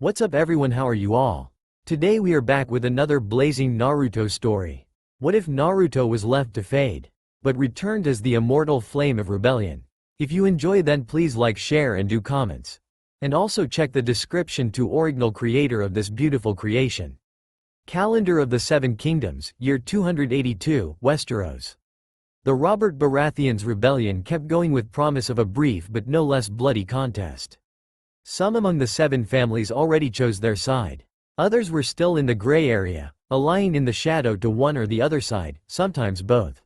What's up everyone, how are you all? Today we are back with another blazing Naruto story. What if Naruto was left to fade, but returned as the immortal flame of rebellion? If you enjoy, then please like, share and do comments. And also check the description to original creator of this beautiful creation. Calendar of the Seven Kingdoms, year 282, Westeros. The Robert Baratheon's rebellion kept going with promise of a brief but no less bloody contest. Some among the seven families already chose their side. Others were still in the gray area, lying in the shadow to one or the other side, sometimes both.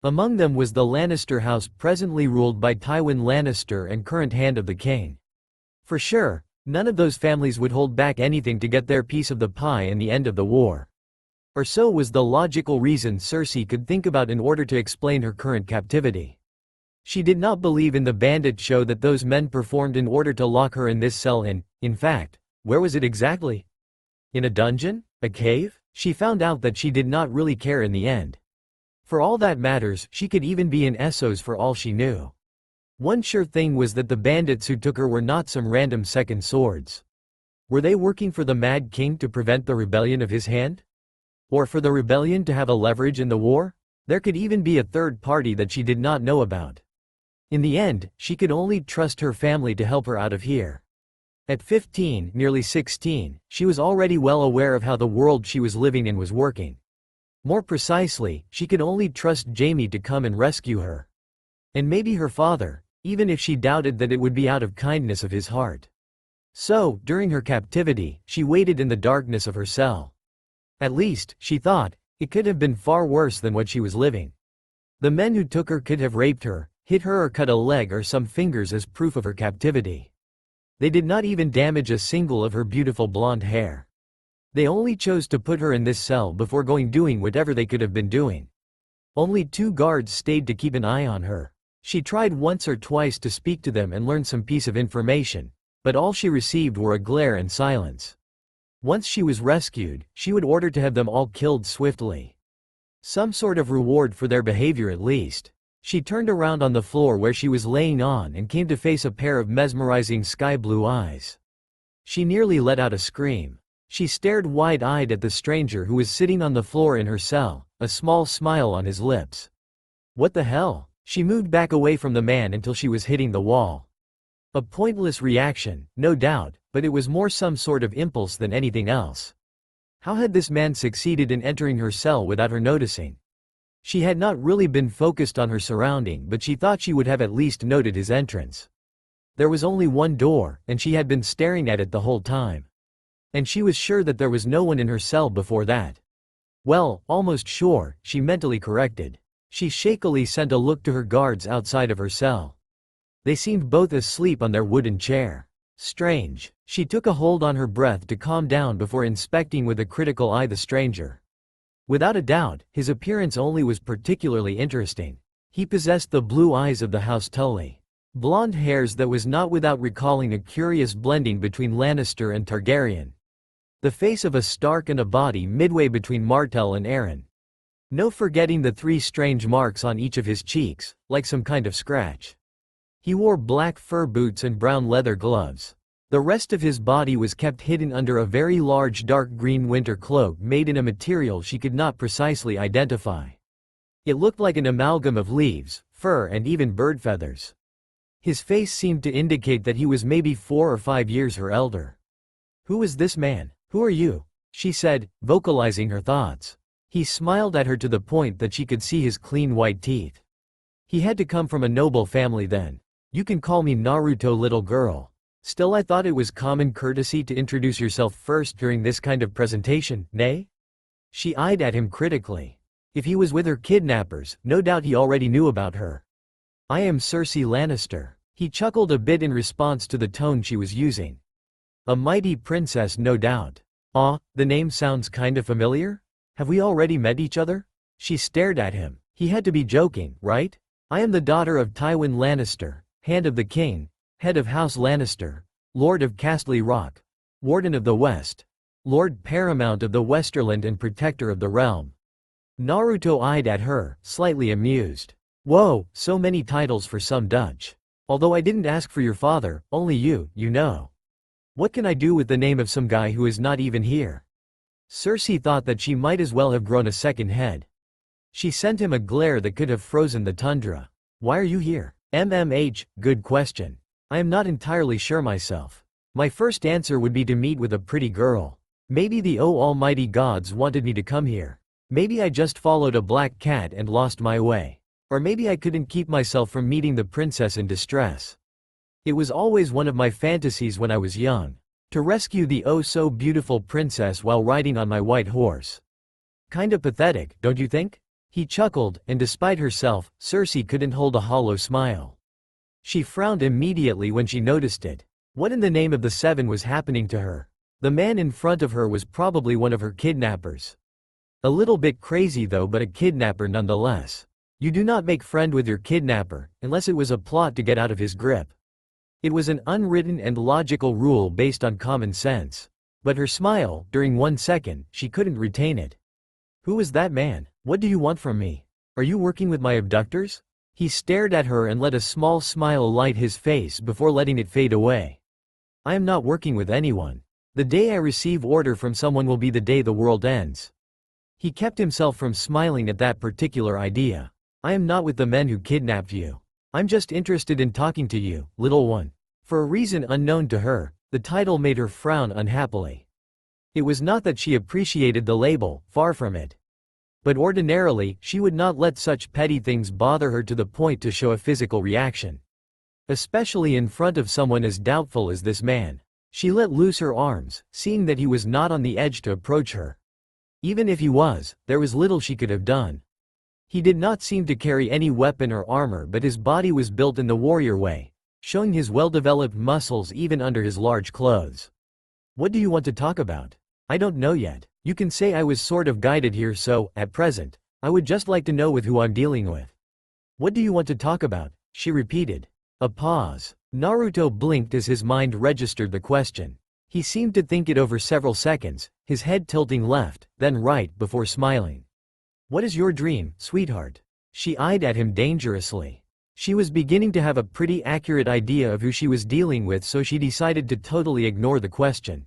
Among them was the Lannister house, presently ruled by Tywin Lannister and current Hand of the King. For sure, none of those families would hold back anything to get their piece of the pie and the end of the war. Or so was the logical reason Cersei could think about in order to explain her current captivity. She did not believe in the bandit show that those men performed in order to lock her in this cell. In fact, where was it exactly? In a dungeon? A cave? She found out that she did not really care in the end. For all that matters, she could even be in Essos for all she knew. One sure thing was that the bandits who took her were not some random second swords. Were they working for the Mad King to prevent the rebellion of his hand? Or for the rebellion to have a leverage in the war? There could even be a third party that she did not know about. In the end, she could only trust her family to help her out of here. At 15, nearly 16, she was already well aware of how the world she was living in was working. More precisely, she could only trust Jaime to come and rescue her. And maybe her father, even if she doubted that it would be out of kindness of his heart. So, during her captivity, she waited in the darkness of her cell. At least, she thought, it could have been far worse than what she was living. The men who took her could have raped her, hit her or cut a leg or some fingers as proof of her captivity. They did not even damage a single of her beautiful blonde hair. They only chose to put her in this cell before doing whatever they could have been doing. Only 2 guards stayed to keep an eye on her. She tried once or twice to speak to them and learn some piece of information, but all she received were a glare and silence. Once she was rescued, she would order to have them all killed swiftly. Some sort of reward for their behavior at least. She turned around on the floor where she was laying on and came to face a pair of mesmerizing sky-blue eyes. She nearly let out a scream. She stared wide-eyed at the stranger who was sitting on the floor in her cell, a small smile on his lips. What the hell? She moved back away from the man until she was hitting the wall. A pointless reaction, no doubt, but it was more some sort of impulse than anything else. How had this man succeeded in entering her cell without her noticing? She had not really been focused on her surrounding, but she thought she would have at least noted his entrance. There was only one door, and she had been staring at it the whole time. And she was sure that there was no one in her cell before that. Well, almost sure, she mentally corrected. She shakily sent a look to her guards outside of her cell. They seemed both asleep on their wooden chair. Strange. She took a hold on her breath to calm down before inspecting with a critical eye the stranger. Without a doubt, his appearance only was particularly interesting. He possessed the blue eyes of the House Tully. Blonde hairs that was not without recalling a curious blending between Lannister and Targaryen. The face of a Stark and a body midway between Martell and Aaron. No forgetting the 3 strange marks on each of his cheeks, like some kind of scratch. He wore black fur boots and brown leather gloves. The rest of his body was kept hidden under a very large dark green winter cloak made in a material she could not precisely identify. It looked like an amalgam of leaves, fur and even bird feathers. His face seemed to indicate that he was maybe 4 or 5 years her elder. "Who is this man? Who are you?" she said, vocalizing her thoughts. He smiled at her to the point that she could see his clean white teeth. "He had to come from a noble family then. You can call me Naruto, little girl. Still, I thought it was common courtesy to introduce yourself first during this kind of presentation, nay?" She eyed at him critically. If he was with her kidnappers, no doubt he already knew about her. "I am Cersei Lannister." He chuckled a bit in response to the tone she was using. "A mighty princess, no doubt. Ah, the name sounds kinda familiar? Have we already met each other?" She stared at him. He had to be joking, right? "I am the daughter of Tywin Lannister, Hand of the King, Head of House Lannister, Lord of Castle Rock, Warden of the West, Lord Paramount of the Westerland and Protector of the Realm." Naruto eyed at her, slightly amused. "Whoa, so many titles for some Dutch. Although I didn't ask for your father, only you know." What can I do with the name of some guy who is not even here? Cersei thought that she might as well have grown a second head. She sent him a glare that could have frozen the tundra. Why are you here? Good question. I am not entirely sure myself. My first answer would be to meet with a pretty girl. Maybe the almighty gods wanted me to come here. Maybe I just followed a black cat and lost my way. Or maybe I couldn't keep myself from meeting the princess in distress. It was always one of my fantasies when I was young, to rescue the oh-so-beautiful princess while riding on my white horse. Kinda pathetic, don't you think? He chuckled, and despite herself, Cersei couldn't hold a hollow smile. She frowned immediately when she noticed it. What in the name of the seven was happening to her? The man in front of her was probably one of her kidnappers. A little bit crazy though, but a kidnapper nonetheless. You do not make friend with your kidnapper, unless it was a plot to get out of his grip. It was an unwritten and logical rule based on common sense. But her smile, during 1 second, she couldn't retain it. Who is that man? What do you want from me? Are you working with my abductors? He stared at her and let a small smile light his face before letting it fade away. I am not working with anyone. The day I receive order from someone will be the day the world ends. He kept himself from smiling at that particular idea. I am not with the men who kidnapped you. I'm just interested in talking to you, little one. For a reason unknown to her, the title made her frown unhappily. It was not that she appreciated the label, far from it. But ordinarily, she would not let such petty things bother her to the point to show a physical reaction. Especially in front of someone as doubtful as this man. She let loose her arms, seeing that he was not on the edge to approach her. Even if he was, there was little she could have done. He did not seem to carry any weapon or armor, but his body was built in the warrior way, showing his well-developed muscles even under his large clothes. What do you want to talk about? I don't know yet. You can say I was sort of guided here, so, at present, I would just like to know with who I'm dealing with. What do you want to talk about? She repeated. A pause. Naruto blinked as his mind registered the question. He seemed to think it over several seconds, his head tilting left, then right, before smiling. What is your dream, sweetheart? She eyed at him dangerously. She was beginning to have a pretty accurate idea of who she was dealing with, so she decided to totally ignore the question.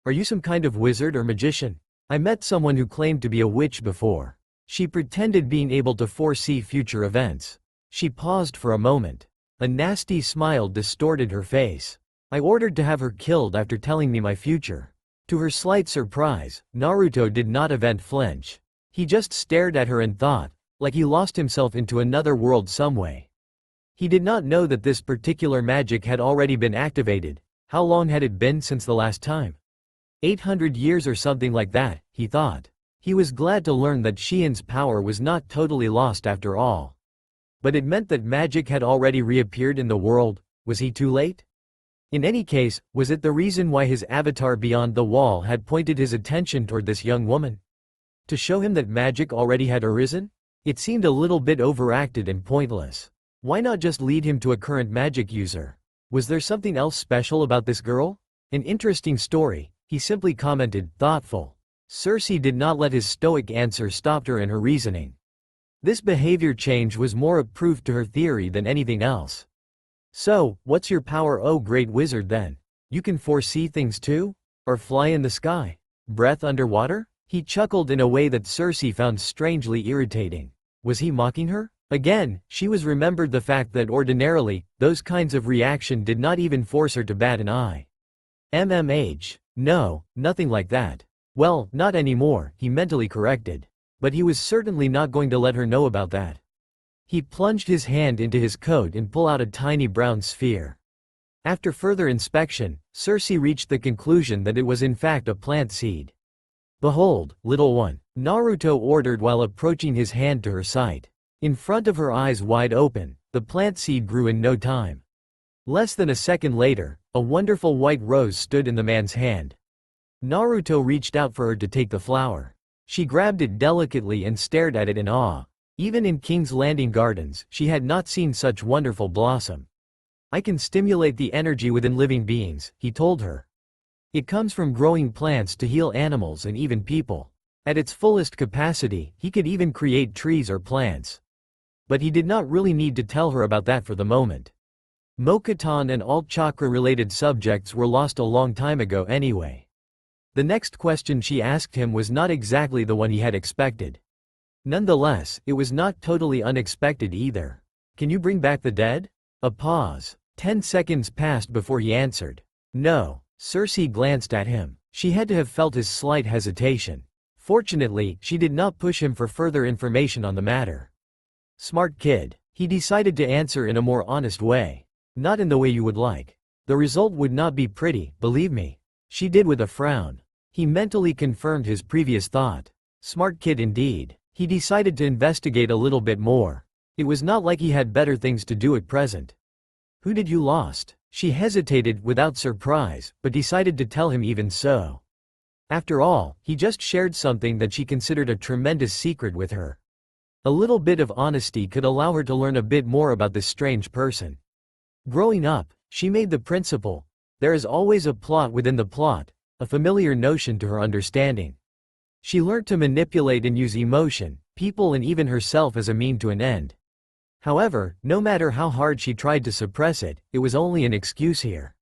Are you some kind of wizard or magician? I met someone who claimed to be a witch before. She pretended being able to foresee future events. She paused for a moment. A nasty smile distorted her face. I ordered to have her killed after telling me my future. To her slight surprise, Naruto did not even flinch. He just stared at her and thought, like he lost himself into another world some way. He did not know that this particular magic had already been activated. How long had it been since the last time? 800 years or something like that, he thought. He was glad to learn that Xian's power was not totally lost after all. But it meant that magic had already reappeared in the world. Was he too late? In any case, was it the reason why his avatar beyond the wall had pointed his attention toward this young woman? To show him that magic already had arisen? It seemed a little bit overacted and pointless. Why not just lead him to a current magic user? Was there something else special about this girl? An interesting story, he simply commented, thoughtful. Cersei did not let his stoic answer stop her in her reasoning. This behavior change was more a proof to her theory than anything else. So, what's your power, oh great wizard, then? You can foresee things too? Or fly in the sky? Breath underwater? He chuckled in a way that Cersei found strangely irritating. Was he mocking her? Again, she was remembered the fact that ordinarily, those kinds of reaction did not even force her to bat an eye. No, nothing like that. Well, not anymore, he mentally corrected. But he was certainly not going to let her know about that. He plunged his hand into his coat and pulled out a tiny brown sphere. After further inspection, Cersei reached the conclusion that it was in fact a plant seed. Behold, little one, Naruto ordered while approaching his hand to her sight. In front of her, eyes wide open, the plant seed grew in no time. Less than a second later, a wonderful white rose stood in the man's hand. Naruto reached out for her to take the flower. She grabbed it delicately and stared at it in awe. Even in King's Landing Gardens, she had not seen such wonderful blossom. I can stimulate the energy within living beings, he told her. It comes from growing plants to heal animals and even people. At its fullest capacity, he could even create trees or plants. But he did not really need to tell her about that for the moment. Mokuton and all chakra-related subjects were lost a long time ago anyway. The next question she asked him was not exactly the one he had expected. Nonetheless, it was not totally unexpected either. Can you bring back the dead? A pause. 10 seconds passed before he answered. No. Cersei glanced at him. She had to have felt his slight hesitation. Fortunately, she did not push him for further information on the matter. Smart kid. He decided to answer in a more honest way. Not in the way you would like. The result would not be pretty, believe me. She did with a frown. He mentally confirmed his previous thought. Smart kid indeed. He decided to investigate a little bit more. It was not like he had better things to do at present. Who did you lost? She hesitated without surprise, but decided to tell him even so. After all, he just shared something that she considered a tremendous secret with her. A little bit of honesty could allow her to learn a bit more about this strange person. Growing up, she made the principle, there is always a plot within the plot, a familiar notion to her understanding. She learned to manipulate and use emotion, people and even herself as a mean to an end. However, no matter how hard she tried to suppress it, it was only an excuse here.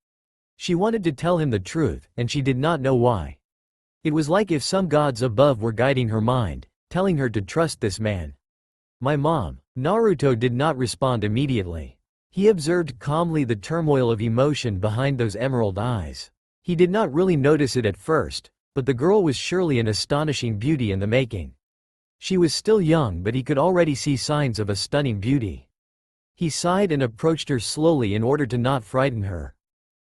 She wanted to tell him the truth, and she did not know why. It was like if some gods above were guiding her mind, telling her to trust this man. My mom. Naruto did not respond immediately. He observed calmly the turmoil of emotion behind those emerald eyes. He did not really notice it at first, but the girl was surely an astonishing beauty in the making. She was still young, but he could already see signs of a stunning beauty. He sighed and approached her slowly in order to not frighten her.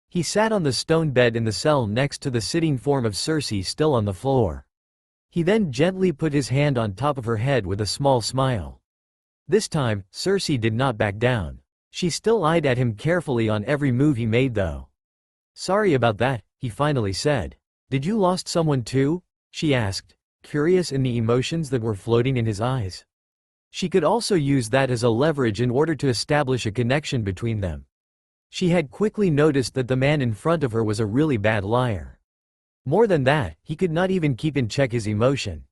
He sat on the stone bed in the cell next to the sitting form of Cersei still on the floor. He then gently put his hand on top of her head with a small smile. This time, Cersei did not back down. She still eyed at him carefully on every move he made though. Sorry about that, he finally said. Did you lost someone too? She asked, curious in the emotions that were floating in his eyes. She could also use that as a leverage in order to establish a connection between them. She had quickly noticed that the man in front of her was a really bad liar. More than that, he could not even keep in check his emotion.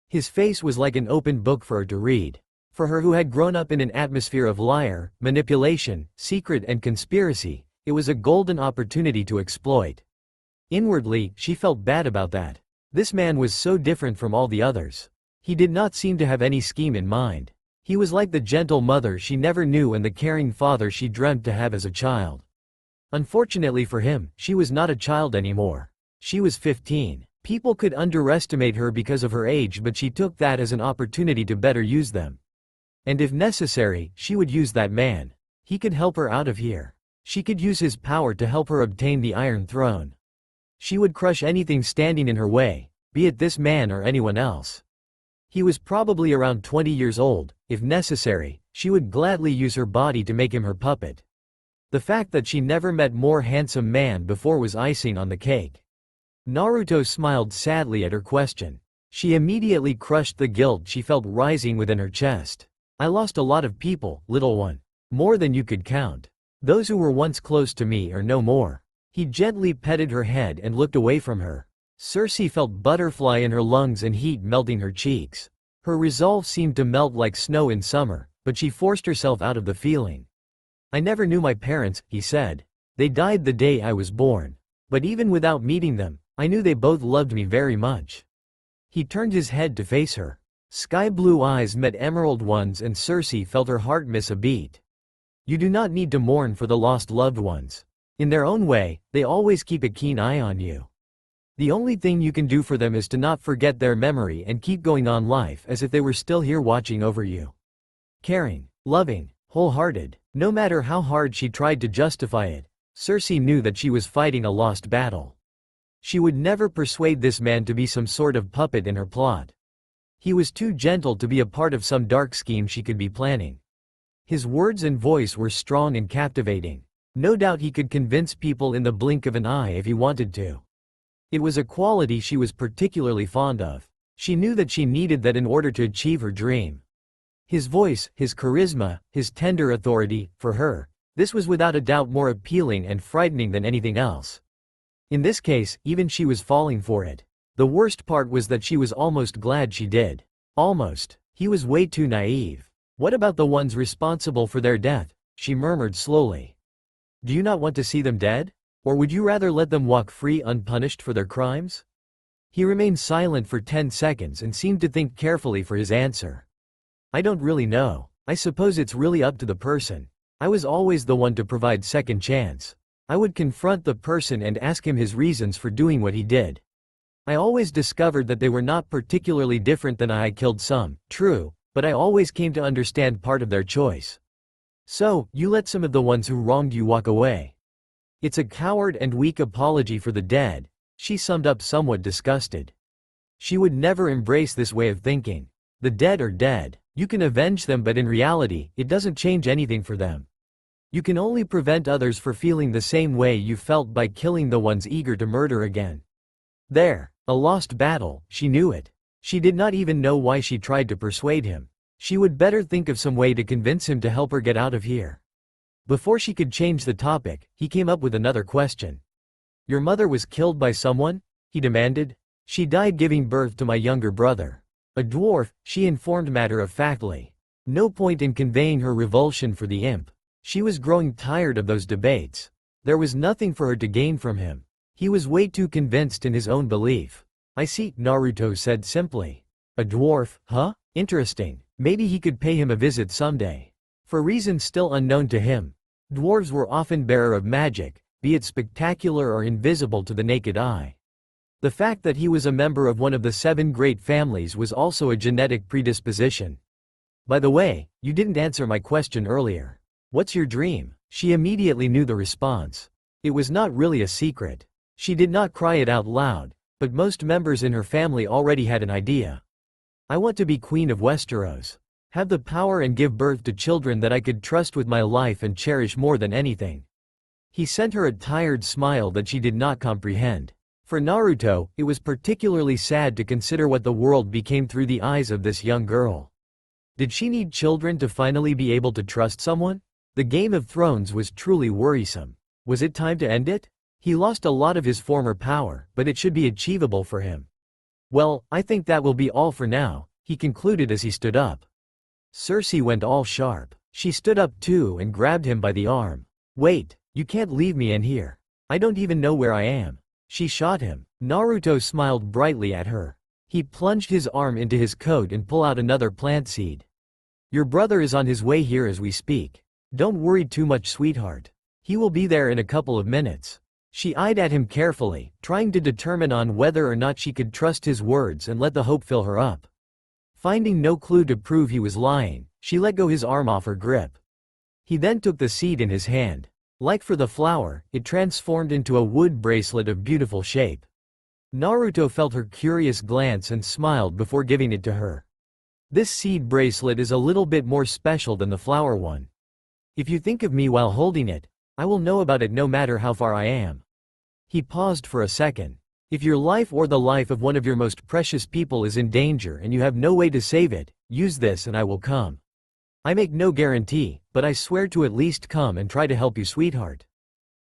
His face was like an open book for her to read. For her who had grown up in an atmosphere of liar, manipulation, secret and conspiracy, it was a golden opportunity to exploit. Inwardly, she felt bad about that. This man was so different from all the others. He did not seem to have any scheme in mind. He was like the gentle mother she never knew and the caring father she dreamt to have as a child. Unfortunately for him, she was not a child anymore. She was 15. People could underestimate her because of her age, but she took that as an opportunity to better use them. And if necessary, she would use that man. He could help her out of here. She could use his power to help her obtain the Iron Throne. She would crush anything standing in her way, be it this man or anyone else. He was probably around 20 years old. If necessary, she would gladly use her body to make him her puppet. The fact that she never met more handsome man before was icing on the cake. Naruto smiled sadly at her question. She immediately crushed the guilt she felt rising within her chest. I lost a lot of people, little one. More than you could count. Those who were once close to me are no more. He gently petted her head and looked away from her. Cersei felt butterfly in her lungs and heat melting her cheeks. Her resolve seemed to melt like snow in summer, but she forced herself out of the feeling. I never knew my parents, he said. They died the day I was born. But even without meeting them, I knew they both loved me very much. He turned his head to face her. Sky blue eyes met emerald ones and Cersei felt her heart miss a beat. You do not need to mourn for the lost loved ones. In their own way, they always keep a keen eye on you. The only thing you can do for them is to not forget their memory and keep going on life as if they were still here watching over you. Caring, loving, wholehearted, no matter how hard she tried to justify it, Cersei knew that she was fighting a lost battle. She would never persuade this man to be some sort of puppet in her plot. He was too gentle to be a part of some dark scheme she could be planning. His words and voice were strong and captivating. No doubt he could convince people in the blink of an eye if he wanted to. It was a quality she was particularly fond of. She knew that she needed that in order to achieve her dream. His voice, his charisma, his tender authority, for her, this was without a doubt more appealing and frightening than anything else. In this case, even she was falling for it. The worst part was that she was almost glad she did. Almost. He was way too naive. What about the ones responsible for their death? She murmured slowly. Do you not want to see them dead? Or would you rather let them walk free unpunished for their crimes? He remained silent for 10 seconds and seemed to think carefully for his answer. I don't really know. I suppose it's really up to the person. I was always the one to provide second chance. I would confront the person and ask him his reasons for doing what he did. I always discovered that they were not particularly different than I killed some, true, but I always came to understand part of their choice. So, you let some of the ones who wronged you walk away. It's a coward and weak apology for the dead, she summed up somewhat disgusted. She would never embrace this way of thinking. The dead are dead, you can avenge them, but in reality, it doesn't change anything for them. You can only prevent others from feeling the same way you felt by killing the ones eager to murder again. There, a lost battle, she knew it. She did not even know why she tried to persuade him. She would better think of some way to convince him to help her get out of here. Before she could change the topic, he came up with another question. Your mother was killed by someone? He demanded. She died giving birth to my younger brother. A dwarf, she informed matter-of-factly. No point in conveying her revulsion for the imp. She was growing tired of those debates. There was nothing for her to gain from him. He was way too convinced in his own belief. I see, Naruto said simply. A dwarf, huh? Interesting. Maybe he could pay him a visit someday. For reasons still unknown to him, dwarves were often bearer of magic, be it spectacular or invisible to the naked eye. The fact that he was a member of one of the 7 great families was also a genetic predisposition. By the way, you didn't answer my question earlier. What's your dream? She immediately knew the response. It was not really a secret. She did not cry it out loud, but most members in her family already had an idea. I want to be Queen of Westeros. Have the power and give birth to children that I could trust with my life and cherish more than anything. He sent her a tired smile that she did not comprehend. For Naruto, it was particularly sad to consider what the world became through the eyes of this young girl. Did she need children to finally be able to trust someone? The Game of Thrones was truly worrisome. Was it time to end it? He lost a lot of his former power, but it should be achievable for him. Well, I think that will be all for now, he concluded as he stood up. Cersei went all sharp. She stood up too and grabbed him by the arm. Wait, you can't leave me in here. I don't even know where I am. She shot him. Naruto smiled brightly at her. He plunged his arm into his coat and pulled out another plant seed. Your brother is on his way here as we speak. Don't worry too much, sweetheart. He will be there in a couple of minutes. She eyed at him carefully, trying to determine on whether or not she could trust his words and let the hope fill her up. Finding no clue to prove he was lying, she let go his arm off her grip. He then took the seed in his hand. Like for the flower, it transformed into a wood bracelet of beautiful shape. Naruto felt her curious glance and smiled before giving it to her. This seed bracelet is a little bit more special than the flower one. If you think of me while holding it, I will know about it no matter how far I am. He paused for a second. If your life or the life of one of your most precious people is in danger and you have no way to save it, use this and I will come. I make no guarantee, but I swear to at least come and try to help you, sweetheart.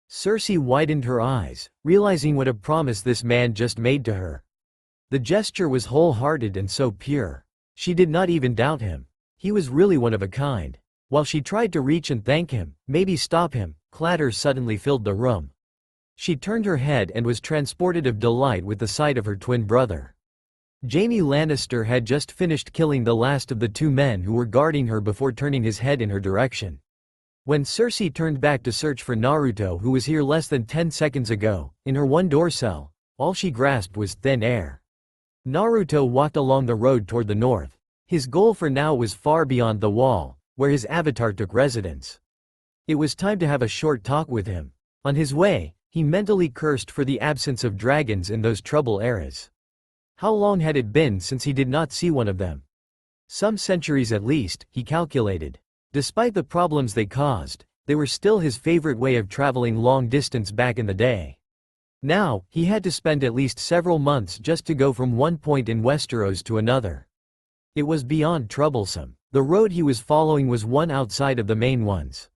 Cersei widened her eyes, realizing what a promise this man just made to her. The gesture was wholehearted and so pure. She did not even doubt him. He was really one of a kind. While she tried to reach and thank him, maybe stop him, clatter suddenly filled the room. She turned her head and was transported of delight with the sight of her twin brother. Jaime Lannister had just finished killing the last of the 2 men who were guarding her before turning his head in her direction. When Cersei turned back to search for Naruto, who was here less than 10 seconds ago, in her one-door cell, all she grasped was thin air. Naruto walked along the road toward the north. His goal for now was far beyond the wall, where his avatar took residence. It was time to have a short talk with him. On his way, he mentally cursed for the absence of dragons in those troubled eras. How long had it been since he did not see one of them? Some centuries at least, he calculated. Despite the problems they caused, they were still his favorite way of traveling long distance back in the day. Now, he had to spend at least several months just to go from one point in Westeros to another. It was beyond troublesome. The road he was following was one outside of the main ones.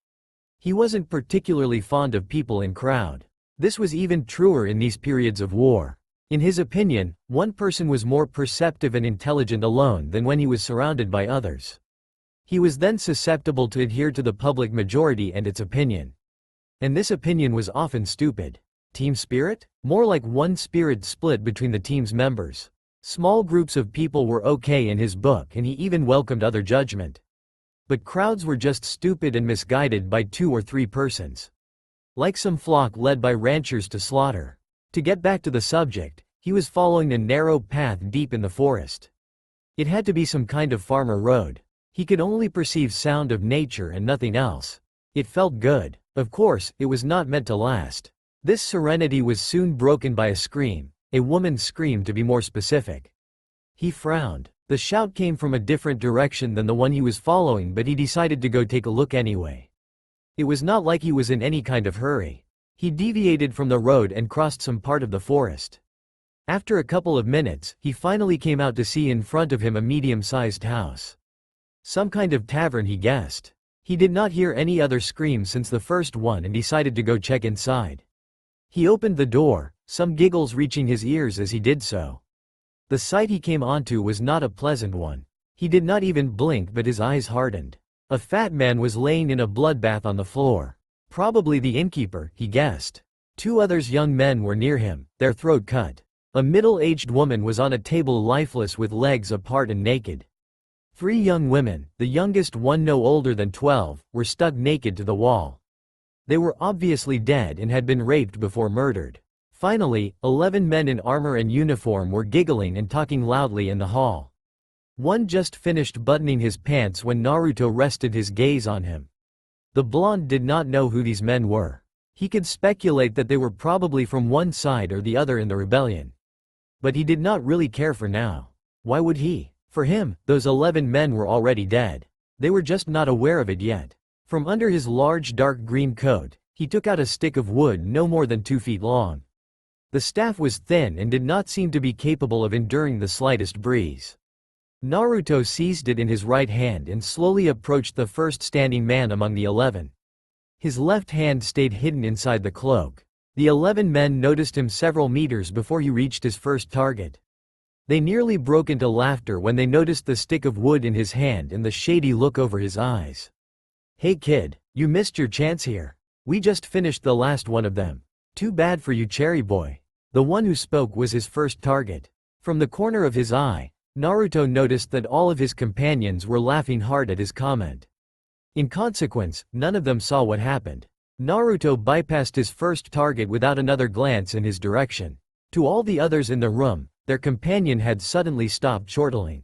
He wasn't particularly fond of people in crowd. This was even truer in these periods of war. In his opinion, one person was more perceptive and intelligent alone than when he was surrounded by others. He was then susceptible to adhere to the public majority and its opinion. And this opinion was often stupid. Team spirit? More like one spirit split between the team's members. Small groups of people were okay in his book, and he even welcomed other judgment. But crowds were just stupid and misguided by 2 or 3 persons. Like some flock led by ranchers to slaughter. To get back to the subject, he was following a narrow path deep in the forest. It had to be some kind of farmer road. He could only perceive sound of nature and nothing else. It felt good. Of course, it was not meant to last. This serenity was soon broken by a scream, a woman's scream to be more specific. He frowned. The shout came from a different direction than the one he was following, but he decided to go take a look anyway. It was not like he was in any kind of hurry. He deviated from the road and crossed some part of the forest. After a couple of minutes, he finally came out to see in front of him a medium-sized house. Some kind of tavern, he guessed. He did not hear any other screams since the first one and decided to go check inside. He opened the door, some giggles reaching his ears as he did so. The sight he came onto was not a pleasant one. He did not even blink, but his eyes hardened. A fat man was laying in a bloodbath on the floor. Probably the innkeeper, he guessed. 2 others young men were near him, their throat cut. A middle-aged woman was on a table lifeless with legs apart and naked. 3 young women, the youngest one no older than 12, were stuck naked to the wall. They were obviously dead and had been raped before murdered. Finally, 11 men in armor and uniform were giggling and talking loudly in the hall. One just finished buttoning his pants when Naruto rested his gaze on him. The blonde did not know who these men were. He could speculate that they were probably from one side or the other in the rebellion. But he did not really care for now. Why would he? For him, those 11 men were already dead. They were just not aware of it yet. From under his large dark green coat, he took out a stick of wood no more than 2 feet long. The staff was thin and did not seem to be capable of enduring the slightest breeze. Naruto seized it in his right hand and slowly approached the first standing man among the 11. His left hand stayed hidden inside the cloak. The 11 men noticed him several meters before he reached his first target. They nearly broke into laughter when they noticed the stick of wood in his hand and the shady look over his eyes. "Hey kid, you missed your chance here. We just finished the last one of them. Too bad for you, cherry boy." The one who spoke was his first target. From the corner of his eye, Naruto noticed that all of his companions were laughing hard at his comment. In consequence, none of them saw what happened. Naruto bypassed his first target without another glance in his direction. To all the others in the room, their companion had suddenly stopped chortling.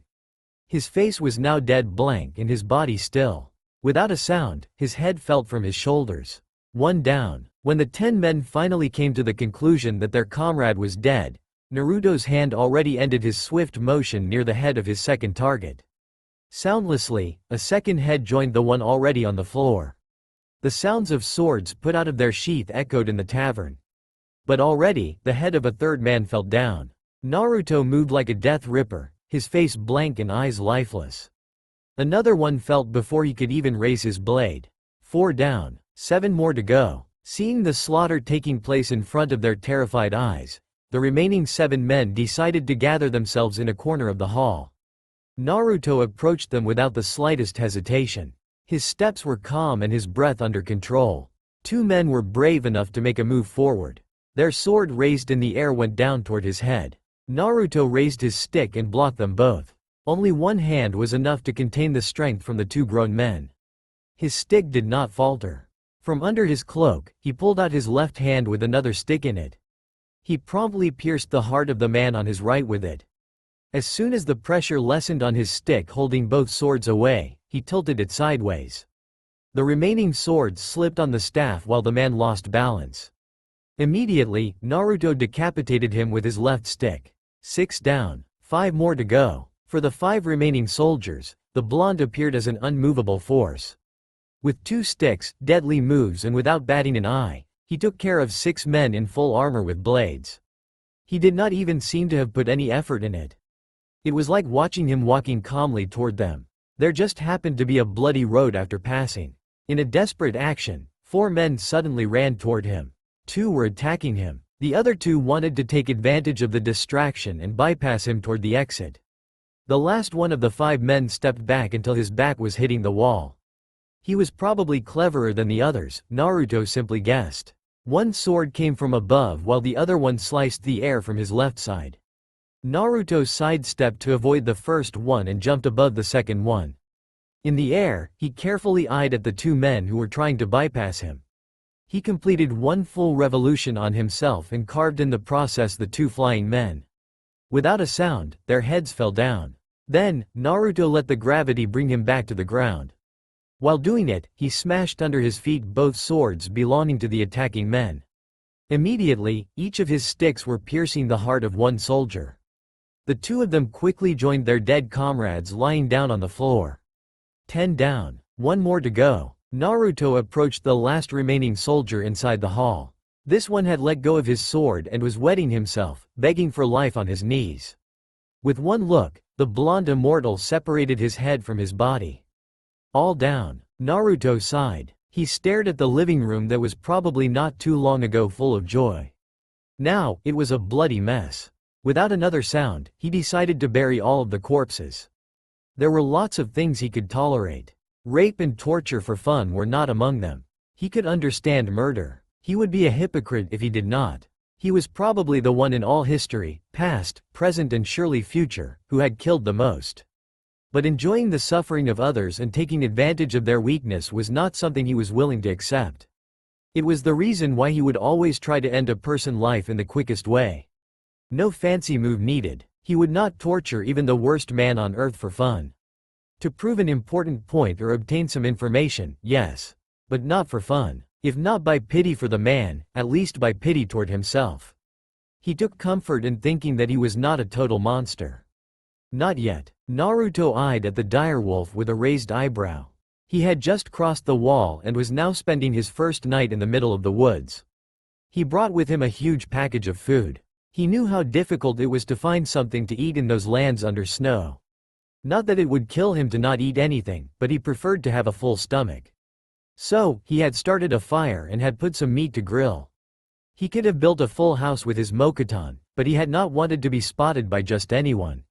His face was now dead blank and his body still. Without a sound, his head felt from his shoulders. One down. When the 10 men finally came to the conclusion that their comrade was dead, Naruto's hand already ended his swift motion near the head of his second target. Soundlessly, a second head joined the one already on the floor. The sounds of swords put out of their sheath echoed in the tavern. But already, the head of a third man fell down. Naruto moved like a death ripper, his face blank and eyes lifeless. Another one fell before he could even raise his blade. 4 down, 7 more to go. Seeing the slaughter taking place in front of their terrified eyes, the remaining 7 men decided to gather themselves in a corner of the hall. Naruto approached them without the slightest hesitation. His steps were calm and his breath under control. 2 men were brave enough to make a move forward. Their sword raised in the air went down toward his head. Naruto raised his stick and blocked them both. Only one hand was enough to contain the strength from the 2 grown men. His stick did not falter. From under his cloak, he pulled out his left hand with another stick in it. He promptly pierced the heart of the man on his right with it. As soon as the pressure lessened on his stick holding both swords away, he tilted it sideways. The remaining swords slipped on the staff while the man lost balance. Immediately, Naruto decapitated him with his left stick. 6 down, 5 more to go. For the 5 remaining soldiers, the blonde appeared as an unmovable force. With 2 sticks, deadly moves and without batting an eye, he took care of 6 men in full armor with blades. He did not even seem to have put any effort in it. It was like watching him walking calmly toward them. There just happened to be a bloody road after passing. In a desperate action, 4 men suddenly ran toward him. 2 were attacking him. The other 2 wanted to take advantage of the distraction and bypass him toward the exit. The last one of the 5 men stepped back until his back was hitting the wall. He was probably cleverer than the others, Naruto simply guessed. One sword came from above while the other one sliced the air from his left side. Naruto sidestepped to avoid the first one and jumped above the second one. In the air, he carefully eyed at the two men who were trying to bypass him. He completed one full revolution on himself and carved in the process the two flying men. Without a sound, their heads fell down. Then, Naruto let the gravity bring him back to the ground. While doing it, he smashed under his feet both swords belonging to the attacking men. Immediately, each of his sticks were piercing the heart of one soldier. The two of them quickly joined their dead comrades lying down on the floor. 10 down. One more to go. Naruto approached the last remaining soldier inside the hall. This one had let go of his sword and was wetting himself, begging for life on his knees. With one look, the blonde immortal separated his head from his body. All down. Naruto sighed. He stared at the living room that was probably not too long ago full of joy. Now, it was a bloody mess. Without another sound, he decided to bury all of the corpses. There were lots of things he could tolerate. Rape and torture for fun were not among them. He could understand murder. He would be a hypocrite if he did not. He was probably the one in all history, past, present and surely future, who had killed the most. But enjoying the suffering of others and taking advantage of their weakness was not something he was willing to accept. It was the reason why he would always try to end a person's life in the quickest way. No fancy move needed. He would not torture even the worst man on earth for fun. To prove an important point or obtain some information, yes. But not for fun. If not by pity for the man, at least by pity toward himself. He took comfort in thinking that he was not a total monster. Not yet. Naruto eyed at the direwolf with a raised eyebrow. He had just crossed the wall and was now spending his first night in the middle of the woods. He brought with him a huge package of food. He knew how difficult it was to find something to eat in those lands under snow. Not that it would kill him to not eat anything, but he preferred to have a full stomach. So, he had started a fire and had put some meat to grill. He could have built a full house with his Mokuton, but he had not wanted to be spotted by just anyone.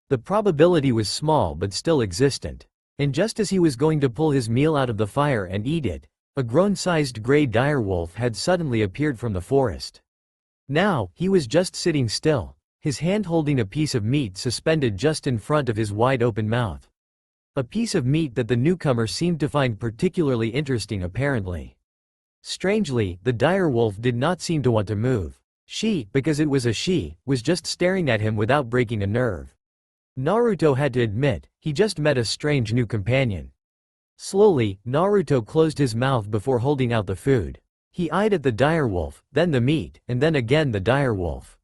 The probability was small but still existent. And just as he was going to pull his meal out of the fire and eat it, a grown-sized gray direwolf had suddenly appeared from the forest. Now, he was just sitting still, his hand holding a piece of meat suspended just in front of his wide-open mouth. A piece of meat that the newcomer seemed to find particularly interesting apparently. Strangely, the direwolf did not seem to want to move. She, because it was a she, was just staring at him without breaking a nerve. Naruto had to admit, he just met a strange new companion. Slowly, Naruto closed his mouth before holding out the food. He eyed at the direwolf, then the meat, and then again the direwolf.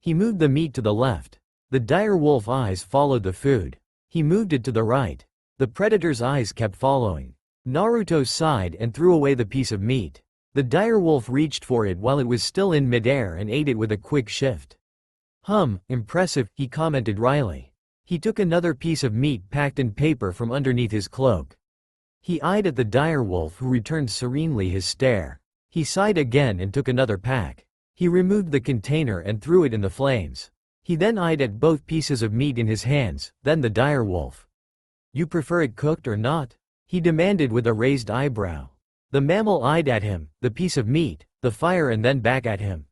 He moved the meat to the left. The direwolf eyes followed the food. He moved it to the right. The predator's eyes kept following. Naruto sighed and threw away the piece of meat. The direwolf reached for it while it was still in midair and ate it with a quick shift. Impressive, he commented wryly. He took another piece of meat packed in paper from underneath his cloak. He eyed at the direwolf who returned serenely his stare. He sighed again and took another pack. He removed the container and threw it in the flames. He then eyed at both pieces of meat in his hands, then the direwolf. "You prefer it cooked or not?" he demanded with a raised eyebrow. The mammal eyed at him, the piece of meat, the fire and then back at him.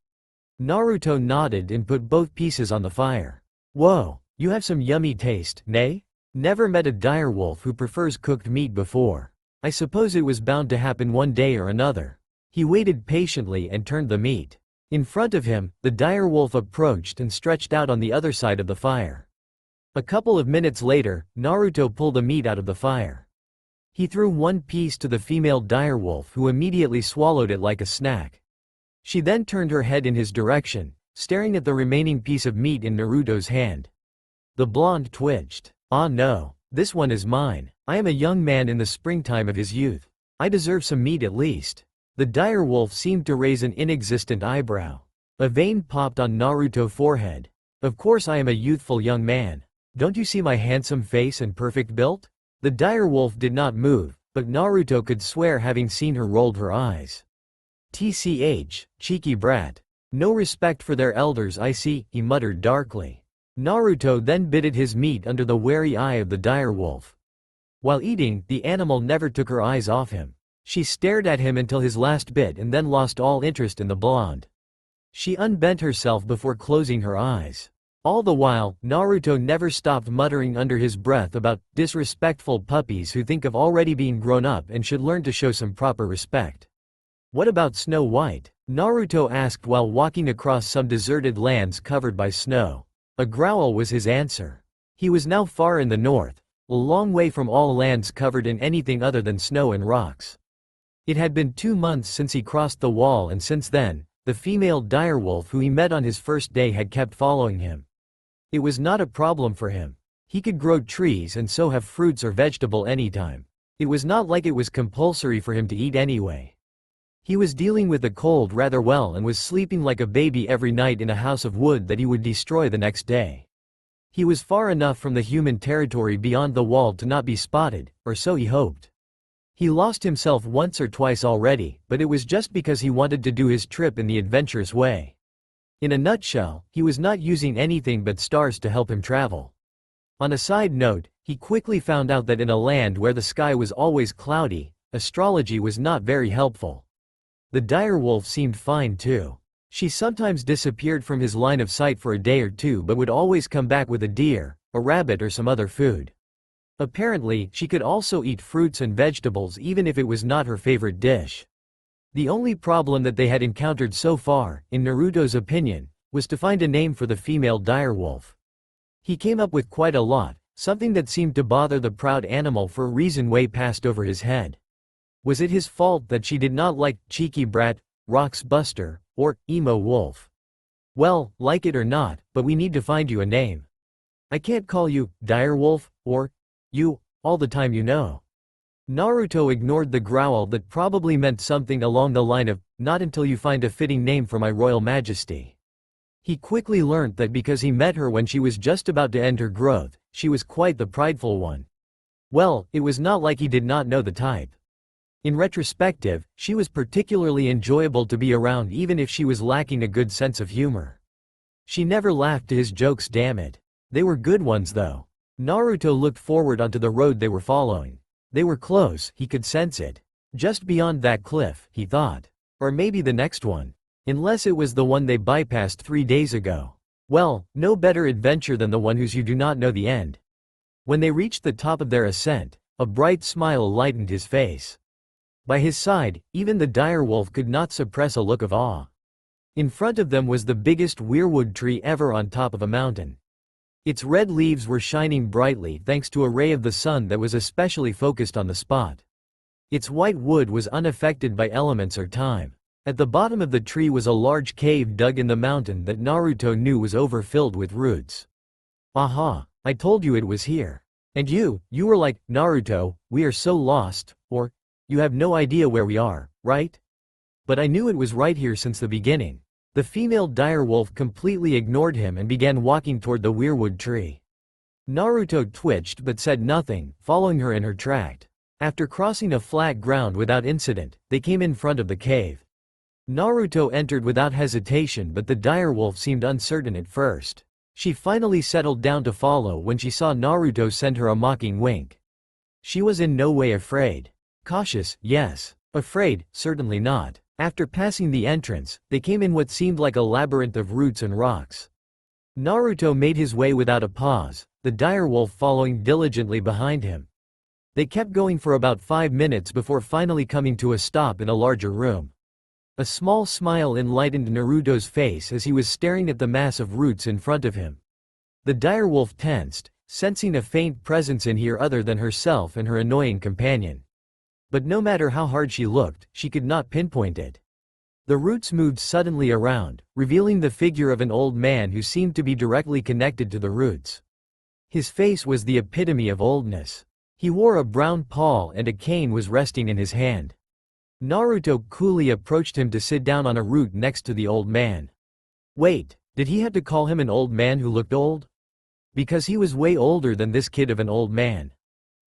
Naruto nodded and put both pieces on the fire. "Whoa, you have some yummy taste, nay? Never met a direwolf who prefers cooked meat before. I suppose it was bound to happen one day or another." He waited patiently and turned the meat. In front of him, the direwolf approached and stretched out on the other side of the fire. A couple of minutes later, Naruto pulled the meat out of the fire. He threw one piece to the female direwolf who immediately swallowed it like a snack. She then turned her head in his direction, staring at the remaining piece of meat in Naruto's hand. The blonde twitched. "Ah no, this one is mine. I am a young man in the springtime of his youth. I deserve some meat at least." The direwolf seemed to raise an inexistent eyebrow. A vein popped on Naruto's forehead. "Of course I am a youthful young man. Don't you see my handsome face and perfect build?" The direwolf did not move, but Naruto could swear having seen her rolled her eyes. "Tch, cheeky brat. No respect for their elders I see," he muttered darkly. Naruto then bit at his meat under the wary eye of the direwolf. While eating, the animal never took her eyes off him. She stared at him until his last bit and then lost all interest in the blonde. She unbent herself before closing her eyes. All the while, Naruto never stopped muttering under his breath about disrespectful puppies who think of already being grown up and should learn to show some proper respect. What about Snow White? Naruto asked while walking across some deserted lands covered by snow. A growl was his answer. He was now far in the north, a long way from all lands covered in anything other than snow and rocks. It had been 2 months since he crossed the wall, and since then, the female direwolf who he met on his first day had kept following him. It was not a problem for him. He could grow trees and so have fruits or vegetable anytime. It was not like it was compulsory for him to eat anyway. He was dealing with the cold rather well and was sleeping like a baby every night in a house of wood that he would destroy the next day. He was far enough from the human territory beyond the wall to not be spotted, or so he hoped. He lost himself once or twice already, but it was just because he wanted to do his trip in the adventurous way. In a nutshell, he was not using anything but stars to help him travel. On a side note, he quickly found out that in a land where the sky was always cloudy, astrology was not very helpful. The direwolf seemed fine too. She sometimes disappeared from his line of sight for a day or two but would always come back with a deer, a rabbit or some other food. Apparently, she could also eat fruits and vegetables even if it was not her favorite dish. The only problem that they had encountered so far, in Naruto's opinion, was to find a name for the female direwolf. He came up with quite a lot, something that seemed to bother the proud animal for a reason way past over his head. Was it his fault that she did not like Cheeky Brat, Rocks Buster, or Emo Wolf? Well, like it or not, but we need to find you a name. I can't call you Direwolf or you all the time, you know. Naruto ignored the growl that probably meant something along the line of, not until you find a fitting name for my royal majesty. He quickly learnt that because he met her when she was just about to end her growth, she was quite the prideful one. Well, it was not like he did not know the type. In retrospective, she was particularly enjoyable to be around even if she was lacking a good sense of humor. She never laughed to his jokes, damn it. They were good ones though. Naruto looked forward onto the road they were following. They were close, he could sense it. Just beyond that cliff, he thought. Or maybe the next one. Unless it was the one they bypassed 3 days ago. Well, no better adventure than the one whose you do not know the end. When they reached the top of their ascent, a bright smile lightened his face. By his side, even the direwolf could not suppress a look of awe. In front of them was the biggest weirwood tree ever on top of a mountain. Its red leaves were shining brightly thanks to a ray of the sun that was especially focused on the spot. Its white wood was unaffected by elements or time. At the bottom of the tree was a large cave dug in the mountain that Naruto knew was overfilled with roots. Aha, I told you it was here. And you were like, Naruto, we are so lost, or, you have no idea where we are, right? But I knew it was right here since the beginning. The female direwolf completely ignored him and began walking toward the weirwood tree. Naruto twitched but said nothing, following her in her tract. After crossing a flat ground without incident, they came in front of the cave. Naruto entered without hesitation, but the direwolf seemed uncertain at first. She finally settled down to follow when she saw Naruto send her a mocking wink. She was in no way afraid. Cautious, yes. Afraid, certainly not. After passing the entrance, they came in what seemed like a labyrinth of roots and rocks. Naruto made his way without a pause, the direwolf following diligently behind him. They kept going for about 5 minutes before finally coming to a stop in a larger room. A small smile enlightened Naruto's face as he was staring at the mass of roots in front of him. The direwolf tensed, sensing a faint presence in here other than herself and her annoying companion. But no matter how hard she looked, she could not pinpoint it. The roots moved suddenly around, revealing the figure of an old man who seemed to be directly connected to the roots. His face was the epitome of oldness. He wore a brown pall and a cane was resting in his hand. Naruto coolly approached him to sit down on a root next to the old man. Wait, did he have to call him an old man who looked old? Because he was way older than this kid of an old man.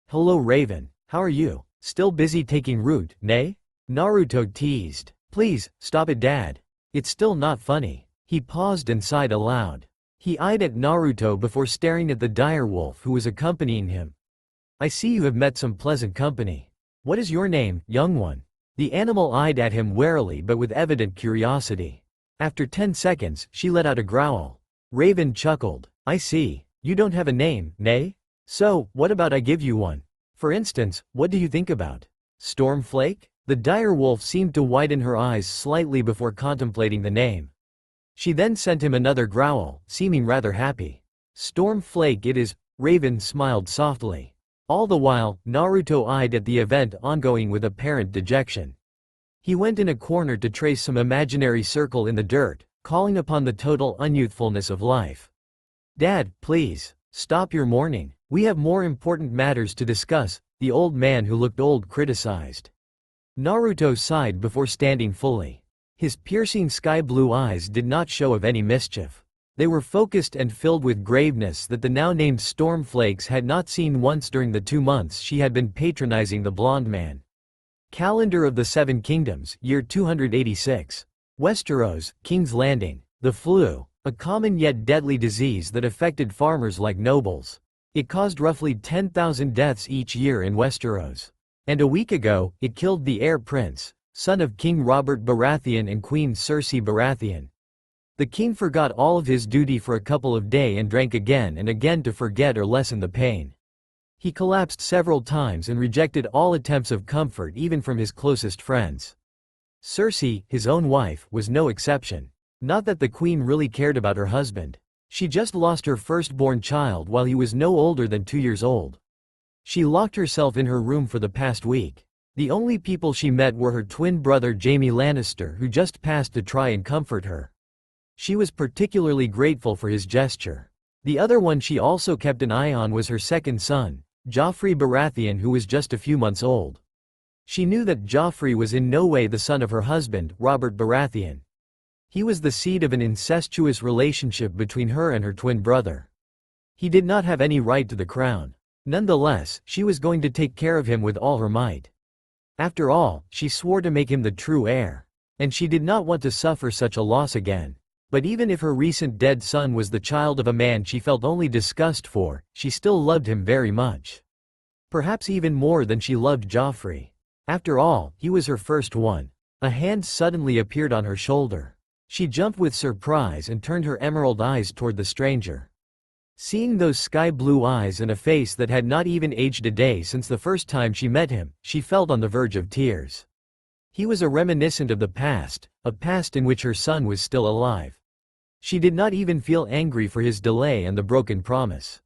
Hello Raven, how are you? Still busy taking root, nay? Naruto teased. Please, stop it dad. It's still not funny. He paused and sighed aloud. He eyed at Naruto before staring at the direwolf who was accompanying him. I see you have met some pleasant company. What is your name, young one? The animal eyed at him warily but with evident curiosity. After 10 seconds, she let out a growl. Raven chuckled. I see. You don't have a name, nay? So, what about I give you one? For instance, what do you think about Stormflake? The dire wolf seemed to widen her eyes slightly before contemplating the name. She then sent him another growl, seeming rather happy. Stormflake it is, Raven smiled softly. All the while, Naruto eyed at the event ongoing with apparent dejection. He went in a corner to trace some imaginary circle in the dirt, calling upon the total unyouthfulness of life. Dad, please, stop your mourning. We have more important matters to discuss, the old man who looked old criticized. Naruto sighed before standing fully. His piercing sky-blue eyes did not show of any mischief. They were focused and filled with graveness that the now-named Stormflakes had not seen once during the 2 months she had been patronizing the blonde man. Calendar of the Seven Kingdoms, year 286. Westeros, King's Landing. The flu, a common yet deadly disease that affected farmers like nobles. It caused roughly 10,000 deaths each year in Westeros. And a week ago, it killed the heir prince, son of King Robert Baratheon and Queen Cersei Baratheon. The king forgot all of his duty for a couple of days and drank again and again to forget or lessen the pain. He collapsed several times and rejected all attempts of comfort even from his closest friends. Cersei, his own wife, was no exception. Not that the queen really cared about her husband. She just lost her firstborn child while he was no older than 2 years old. She locked herself in her room for the past week. The only people she met were her twin brother Jaime Lannister, who just passed to try and comfort her. She was particularly grateful for his gesture. The other one she also kept an eye on was her second son, Joffrey Baratheon, who was just a few months old. She knew that Joffrey was in no way the son of her husband, Robert Baratheon. He was the seed of an incestuous relationship between her and her twin brother. He did not have any right to the crown. Nonetheless, she was going to take care of him with all her might. After all, she swore to make him the true heir. And she did not want to suffer such a loss again. But even if her recent dead son was the child of a man she felt only disgust for, she still loved him very much. Perhaps even more than she loved Joffrey. After all, he was her first one. A hand suddenly appeared on her shoulder. She jumped with surprise and turned her emerald eyes toward the stranger. Seeing those sky-blue eyes and a face that had not even aged a day since the first time she met him, she felt on the verge of tears. He was a reminiscent of the past, a past in which her son was still alive. She did not even feel angry for his delay and the broken promise.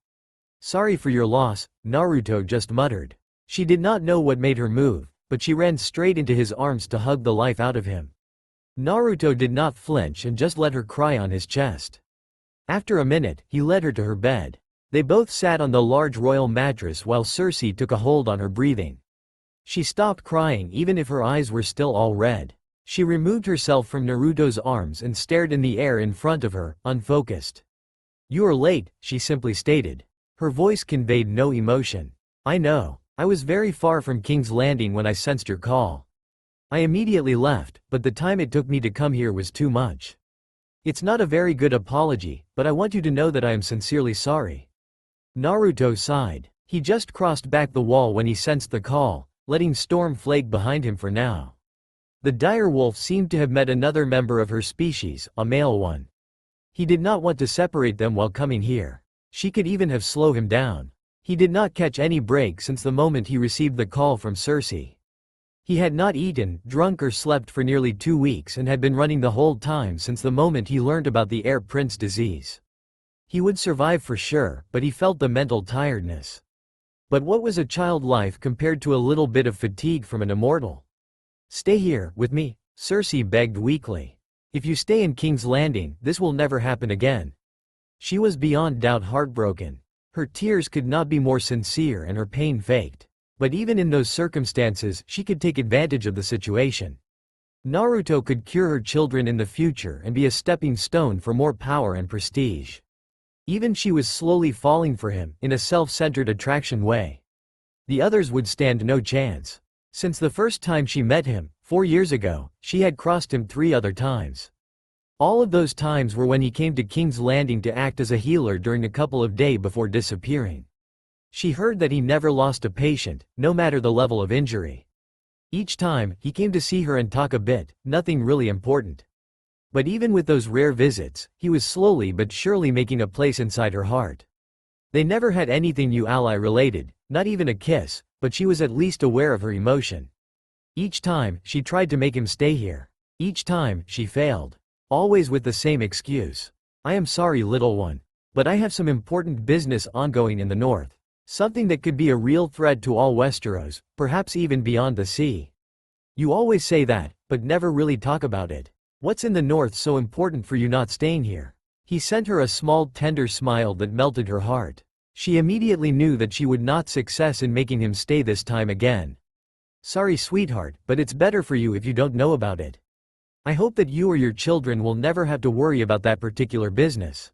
Sorry for your loss, Naruto just muttered. She did not know what made her move, but she ran straight into his arms to hug the life out of him. Naruto did not flinch and just let her cry on his chest. After a minute, he led her to her bed. They both sat on the large royal mattress while Cersei took a hold on her breathing. She stopped crying even if her eyes were still all red. She removed herself from Naruto's arms and stared in the air in front of her, unfocused. You are late, she simply stated. Her voice conveyed no emotion. I know. I was very far from King's Landing when I sensed your call. I immediately left, but the time it took me to come here was too much. It's not a very good apology, but I want you to know that I am sincerely sorry. Naruto sighed. He just crossed back the wall when he sensed the call, letting Stormflake behind him for now. The direwolf seemed to have met another member of her species, a male one. He did not want to separate them while coming here. She could even have slowed him down. He did not catch any break since the moment he received the call from Cersei. He had not eaten, drunk or slept for nearly 2 weeks and had been running the whole time since the moment he learned about the heir prince disease. He would survive for sure, but he felt the mental tiredness. But what was a child life compared to a little bit of fatigue from an immortal? Stay here, with me, Cersei begged weakly. If you stay in King's Landing, this will never happen again. She was beyond doubt heartbroken. Her tears could not be more sincere and her pain faked. But even in those circumstances, she could take advantage of the situation. Naruto could cure her children in the future and be a stepping stone for more power and prestige. Even she was slowly falling for him, in a self-centered attraction way. The others would stand no chance. Since the first time she met him, 4 years ago, she had crossed him 3 other times. All of those times were when he came to King's Landing to act as a healer during a couple of days before disappearing. She heard that he never lost a patient, no matter the level of injury. Each time, he came to see her and talk a bit, nothing really important. But even with those rare visits, he was slowly but surely making a place inside her heart. They never had anything new ally related, not even a kiss, but she was at least aware of her emotion. Each time, she tried to make him stay here. Each time, she failed. Always with the same excuse. I am sorry, little one. But I have some important business ongoing in the north. Something that could be a real threat to all Westeros, perhaps even beyond the sea. You always say that, but never really talk about it. What's in the north so important for you not staying here? He sent her a small tender smile that melted her heart. She immediately knew that she would not succeed in making him stay this time again. Sorry, sweetheart, but it's better for you if you don't know about it. I hope that you or your children will never have to worry about that particular business.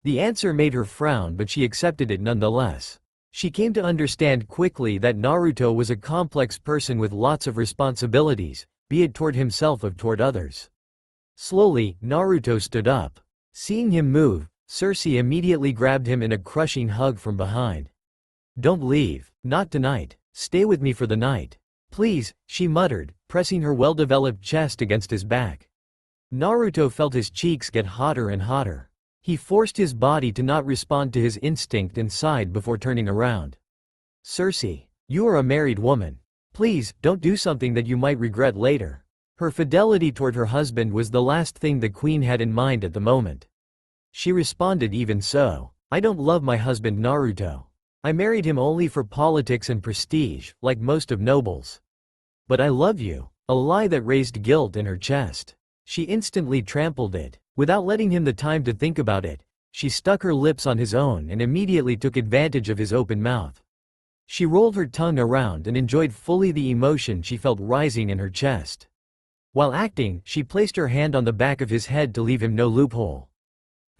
The answer made her frown, but she accepted it nonetheless. She came to understand quickly that Naruto was a complex person with lots of responsibilities, be it toward himself or toward others. Slowly, Naruto stood up. Seeing him move, Cersei immediately grabbed him in a crushing hug from behind. Don't leave, not tonight, stay with me for the night. Please, she muttered, pressing her well-developed chest against his back. Naruto felt his cheeks get hotter and hotter. He forced his body to not respond to his instinct and sighed before turning around. Cersei, you are a married woman. Please, don't do something that you might regret later. Her fidelity toward her husband was the last thing the queen had in mind at the moment. She responded, even so. I don't love my husband Naruto. I married him only for politics and prestige, like most of nobles. But I love you. A lie that raised guilt in her chest. She instantly trampled it. Without letting him the time to think about it, she stuck her lips on his own and immediately took advantage of his open mouth. She rolled her tongue around and enjoyed fully the emotion she felt rising in her chest. While acting, she placed her hand on the back of his head to leave him no loophole.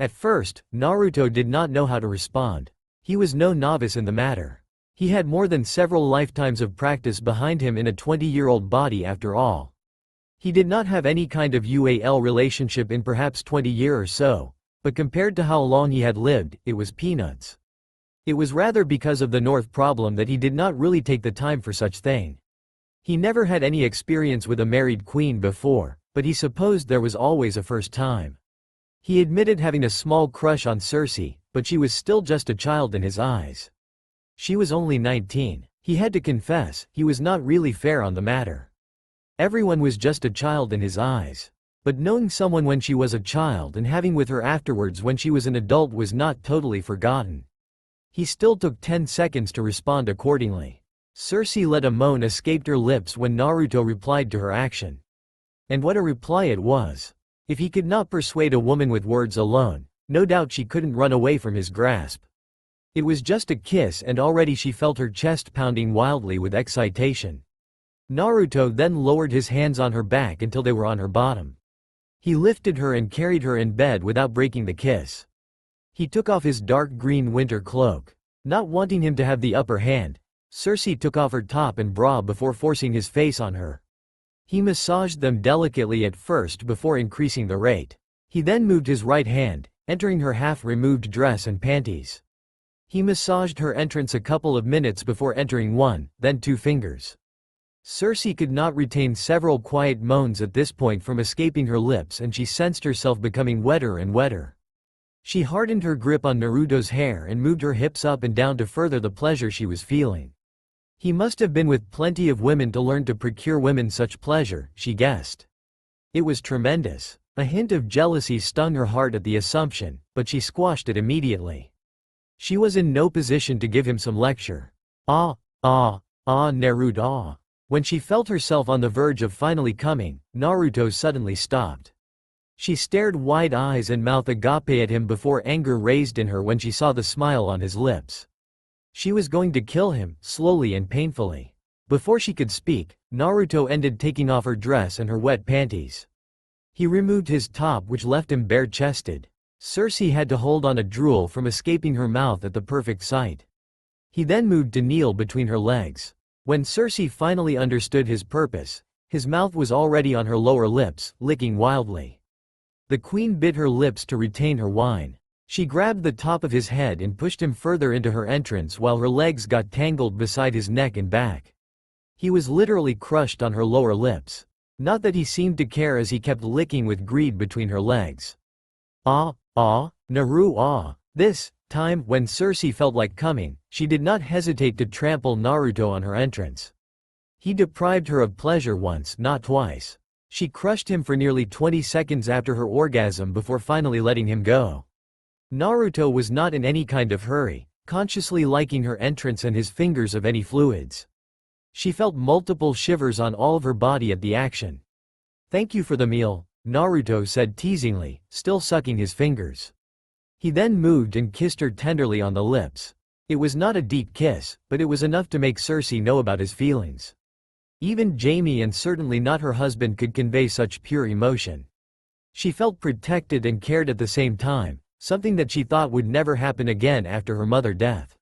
At first, Naruto did not know how to respond. He was no novice in the matter. He had more than several lifetimes of practice behind him in a 20-year-old body after all. He did not have any kind of UAL relationship in perhaps 20 years or so, but compared to how long he had lived, it was peanuts. It was rather because of the North problem that he did not really take the time for such thing. He never had any experience with a married queen before, but he supposed there was always a first time. He admitted having a small crush on Cersei, but she was still just a child in his eyes. She was only 19. He had to confess, he was not really fair on the matter. Everyone was just a child in his eyes. But knowing someone when she was a child and having with her afterwards when she was an adult was not totally forgotten. He still took 10 seconds to respond accordingly. Cersei let a moan escape her lips when Naruto replied to her action. And what a reply it was. If he could not persuade a woman with words alone, no doubt she couldn't run away from his grasp. It was just a kiss and already she felt her chest pounding wildly with excitation. Naruto then lowered his hands on her back until they were on her bottom. He lifted her and carried her in bed without breaking the kiss. He took off his dark green winter cloak. Not wanting him to have the upper hand, Cersei took off her top and bra before forcing his face on her. He massaged them delicately at first before increasing the rate. He then moved his right hand, entering her half-removed dress and panties. He massaged her entrance a couple of minutes before entering one, then two fingers. Cersei could not retain several quiet moans at this point from escaping her lips and she sensed herself becoming wetter and wetter. She hardened her grip on Naruto's hair and moved her hips up and down to further the pleasure she was feeling. He must have been with plenty of women to learn to procure women such pleasure, she guessed. It was tremendous. A hint of jealousy stung her heart at the assumption, but she squashed it immediately. She was in no position to give him some lecture. Naruto. When she felt herself on the verge of finally coming, Naruto suddenly stopped. She stared wide eyes and mouth agape at him before anger raised in her when she saw the smile on his lips. She was going to kill him, slowly and painfully. Before she could speak, Naruto ended taking off her dress and her wet panties. He removed his top which left him bare-chested. Cersei had to hold on a drool from escaping her mouth at the perfect sight. He then moved to kneel between her legs. When Cersei finally understood his purpose, his mouth was already on her lower lips, licking wildly. The queen bit her lips to retain her wine. She grabbed the top of his head and pushed him further into her entrance while her legs got tangled beside his neck and back. He was literally crushed on her lower lips. Not that he seemed to care as he kept licking with greed between her legs. Naru ah. This time, when Cersei felt like coming, she did not hesitate to trample Naruto on her entrance. He deprived her of pleasure once, not twice. She crushed him for nearly 20 seconds after her orgasm before finally letting him go. Naruto was not in any kind of hurry, consciously liking her entrance and his fingers of any fluids. She felt multiple shivers on all of her body at the action. "Thank you for the meal," Naruto said teasingly, still sucking his fingers. He then moved and kissed her tenderly on the lips. It was not a deep kiss, but it was enough to make Cersei know about his feelings. Even Jaime, and certainly not her husband, could convey such pure emotion. She felt protected and cared at the same time, something that she thought would never happen again after her mother's death.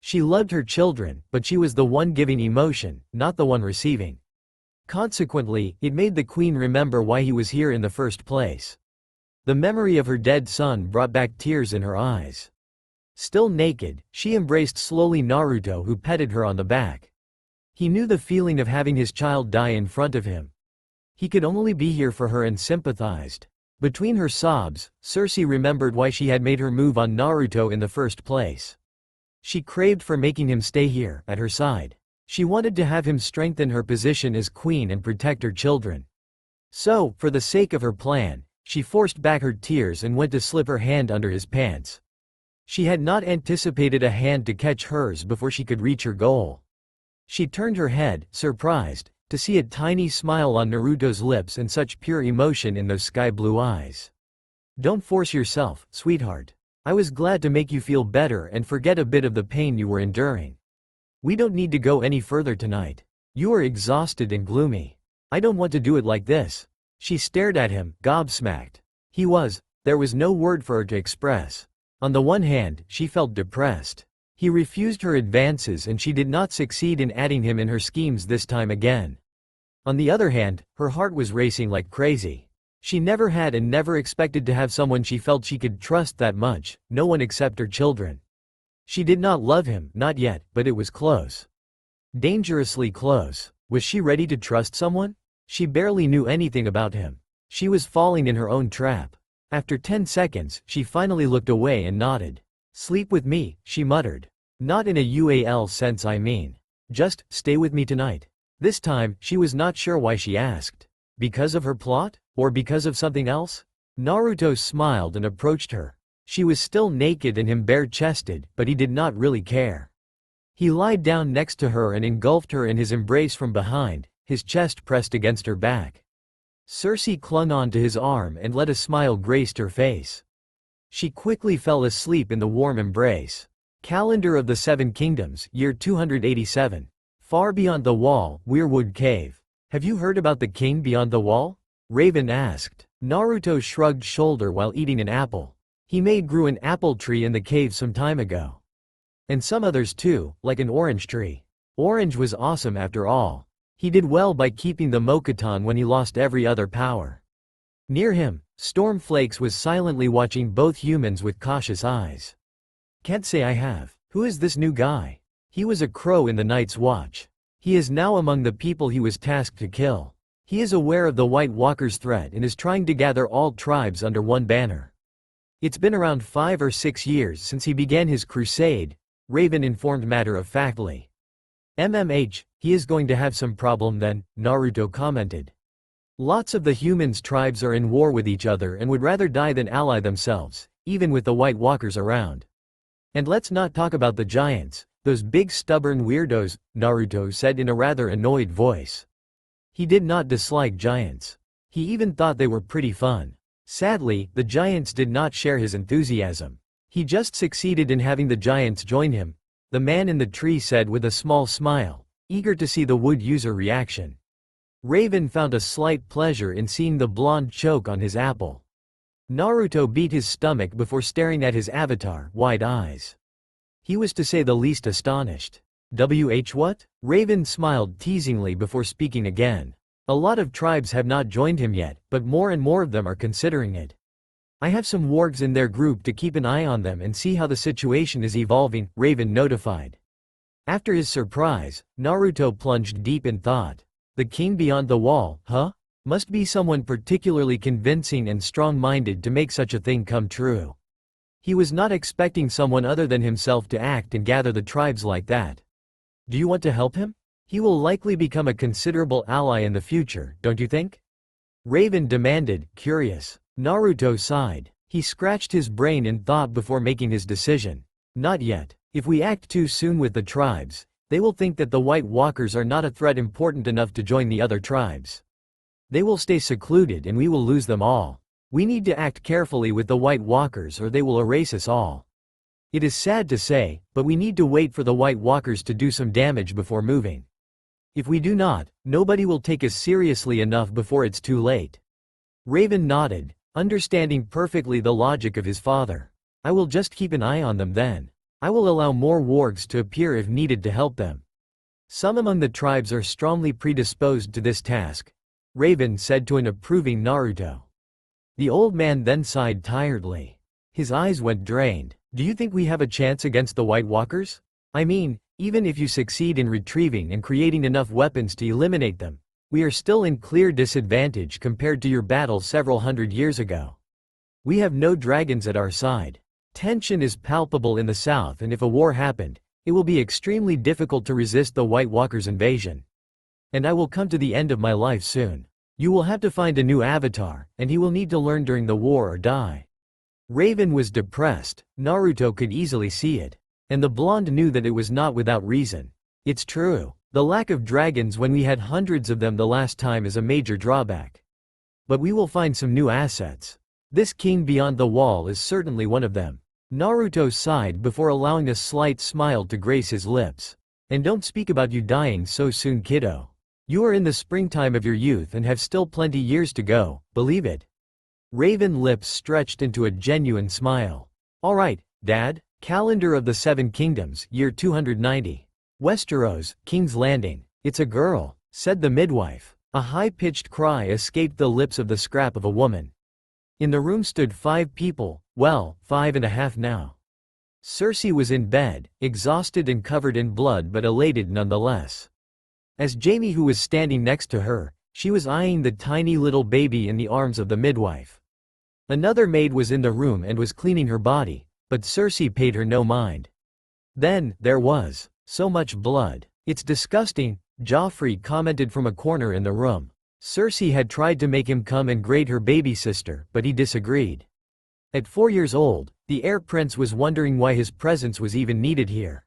She loved her children, but she was the one giving emotion, not the one receiving. Consequently, it made the queen remember why he was here in the first place. The memory of her dead son brought back tears in her eyes. Still naked, she embraced slowly Naruto, who petted her on the back. He knew the feeling of having his child die in front of him. He could only be here for her and sympathized. Between her sobs, Cersei remembered why she had made her move on Naruto in the first place. She craved for making him stay here, at her side. She wanted to have him strengthen her position as queen and protect her children. So, for the sake of her plan, she forced back her tears and went to slip her hand under his pants. She had not anticipated a hand to catch hers before she could reach her goal. She turned her head, surprised, to see a tiny smile on Naruto's lips and such pure emotion in those sky-blue eyes. "Don't force yourself, sweetheart. I was glad to make you feel better and forget a bit of the pain you were enduring. We don't need to go any further tonight. You are exhausted and gloomy. I don't want to do it like this." She stared at him, gobsmacked. There was no word for her to express. On the one hand, she felt depressed. He refused her advances and she did not succeed in adding him in her schemes this time again. On the other hand, her heart was racing like crazy. She never had and never expected to have someone she felt she could trust that much, no one except her children. She did not love him, not yet, but it was close. Dangerously close. Was she ready to trust someone? She barely knew anything about him. She was falling in her own trap. After 10 seconds, she finally looked away and nodded. "Sleep with me," she muttered. "Not in a UAL sense, I mean. Just, stay with me tonight." This time, she was not sure why she asked. Because of her plot? Or because of something else? Naruto smiled and approached her. She was still naked and him bare-chested, but he did not really care. He lied down next to her and engulfed her in his embrace from behind, his chest pressed against her back. Cersei clung on to his arm and let a smile grace her face. She quickly fell asleep in the warm embrace. Calendar of the Seven Kingdoms, year 287. Far beyond the wall, Weirwood Cave. "Have you heard about the king beyond the wall?" Raven asked. Naruto shrugged shoulder while eating an apple. "He grew an apple tree in the cave some time ago. And some others too, like an orange tree. Orange was awesome after all. He did well by keeping the Mokuton when he lost every other power." Near him, Stormflakes was silently watching both humans with cautious eyes. "Can't say I have. Who is this new guy?" He was a crow in the Night's Watch. He is now among the people he was tasked to kill. He is aware of the White Walker's threat and is trying to gather all tribes under one banner. "It's been around 5 or 6 years since he began his crusade," Raven informed matter-of-factly. He is going to have some problem then," Naruto commented. "Lots of the humans' tribes are in war with each other and would rather die than ally themselves, even with the White Walkers around. And let's not talk about the giants, those big stubborn weirdos," Naruto said in a rather annoyed voice. He did not dislike giants. He even thought they were pretty fun. Sadly, the giants did not share his enthusiasm. He just succeeded in having the giants join him, the man in the tree said with a small smile, eager to see the wood user reaction. Raven found a slight pleasure in seeing the blonde choke on his apple. Naruto beat his stomach before staring at his avatar, wide eyes. He was to say the least astonished. What? Raven smiled teasingly before speaking again. A lot of tribes have not joined him yet, but more and more of them are considering it. I have some wargs in their group to keep an eye on them and see how the situation is evolving, Raven notified. After his surprise, Naruto plunged deep in thought. The king beyond the wall, huh? Must be someone particularly convincing and strong-minded to make such a thing come true. He was not expecting someone other than himself to act and gather the tribes like that. Do you want to help him? He will likely become a considerable ally in the future, don't you think? Raven demanded, curious. Naruto sighed. He scratched his brain in thought before making his decision. Not yet. If we act too soon with the tribes, they will think that the White Walkers are not a threat important enough to join the other tribes. They will stay secluded and we will lose them all. We need to act carefully with the White Walkers or they will erase us all. It is sad to say, but we need to wait for the White Walkers to do some damage before moving. If we do not, nobody will take us seriously enough before it's too late. Raven nodded, understanding perfectly the logic of his father. I will just keep an eye on them then. I will allow more wargs to appear if needed to help them. Some among the tribes are strongly predisposed to this task, Raven said to an approving Naruto. The old man then sighed tiredly. His eyes went drained. Do you think we have a chance against the White Walkers? I mean, even if you succeed in retrieving and creating enough weapons to eliminate them, we are still in clear disadvantage compared to your battle several hundred years ago. We have no dragons at our side. Tension is palpable in the south and if a war happened, it will be extremely difficult to resist the White Walkers' invasion. And I will come to the end of my life soon. You will have to find a new avatar, and he will need to learn during the war or die. Raven was depressed, Naruto could easily see it. And the blonde knew that it was not without reason. It's true, the lack of dragons when we had hundreds of them the last time is a major drawback. But we will find some new assets. This king beyond the wall is certainly one of them. Naruto sighed before allowing a slight smile to grace his lips. And don't speak about you dying so soon, kiddo. You are in the springtime of your youth and have still plenty years to go, believe it. Raven's lips stretched into a genuine smile. All right, Dad. Calendar of the Seven Kingdoms, year 290. Westeros, King's Landing. It's a girl, said the midwife. A high-pitched cry escaped the lips of the scrap of a woman. In the room stood 5 people, well, 5.5 now. Cersei was in bed, exhausted and covered in blood but elated nonetheless. As Jaime, who was standing next to her, she was eyeing the tiny little baby in the arms of the midwife. Another maid was in the room and was cleaning her body, but Cersei paid her no mind. Then, there was so much blood. It's disgusting, Joffrey commented from a corner in the room. Cersei had tried to make him come and grade her baby sister, but he disagreed. At 4 years old, the heir prince was wondering why his presence was even needed here.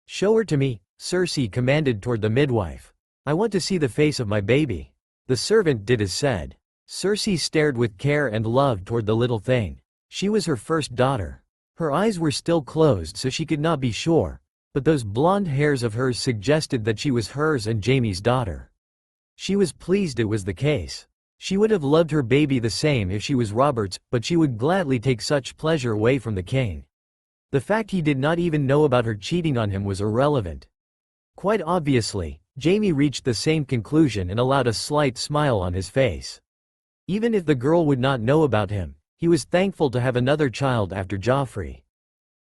Show her to me, Cersei commanded toward the midwife. I want to see the face of my baby. The servant did as said. Cersei stared with care and love toward the little thing. She was her first daughter. Her eyes were still closed so she could not be sure, but those blonde hairs of hers suggested that she was hers and Jaime's daughter. She was pleased it was the case. She would have loved her baby the same if she was Robert's, but she would gladly take such pleasure away from the king. The fact he did not even know about her cheating on him was irrelevant. Quite obviously, Jaime reached the same conclusion and allowed a slight smile on his face. Even if the girl would not know about him, he was thankful to have another child after Joffrey.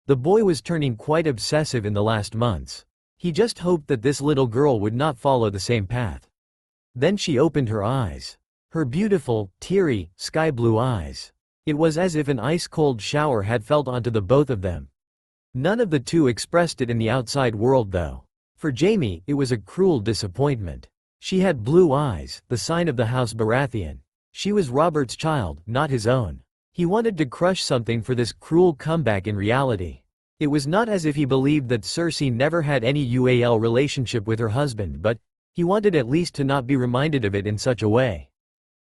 The boy was turning quite obsessive in the last months. He just hoped that this little girl would not follow the same path. Then she opened her eyes. Her beautiful, teary, sky-blue eyes. It was as if an ice-cold shower had fell onto the both of them. None of the two expressed it in the outside world though. For Jaime, it was a cruel disappointment. She had blue eyes, the sign of the House Baratheon. She was Robert's child, not his own. He wanted to crush something for this cruel comeback in reality. It was not as if he believed that Cersei never had any UAL relationship with her husband, but he wanted at least to not be reminded of it in such a way.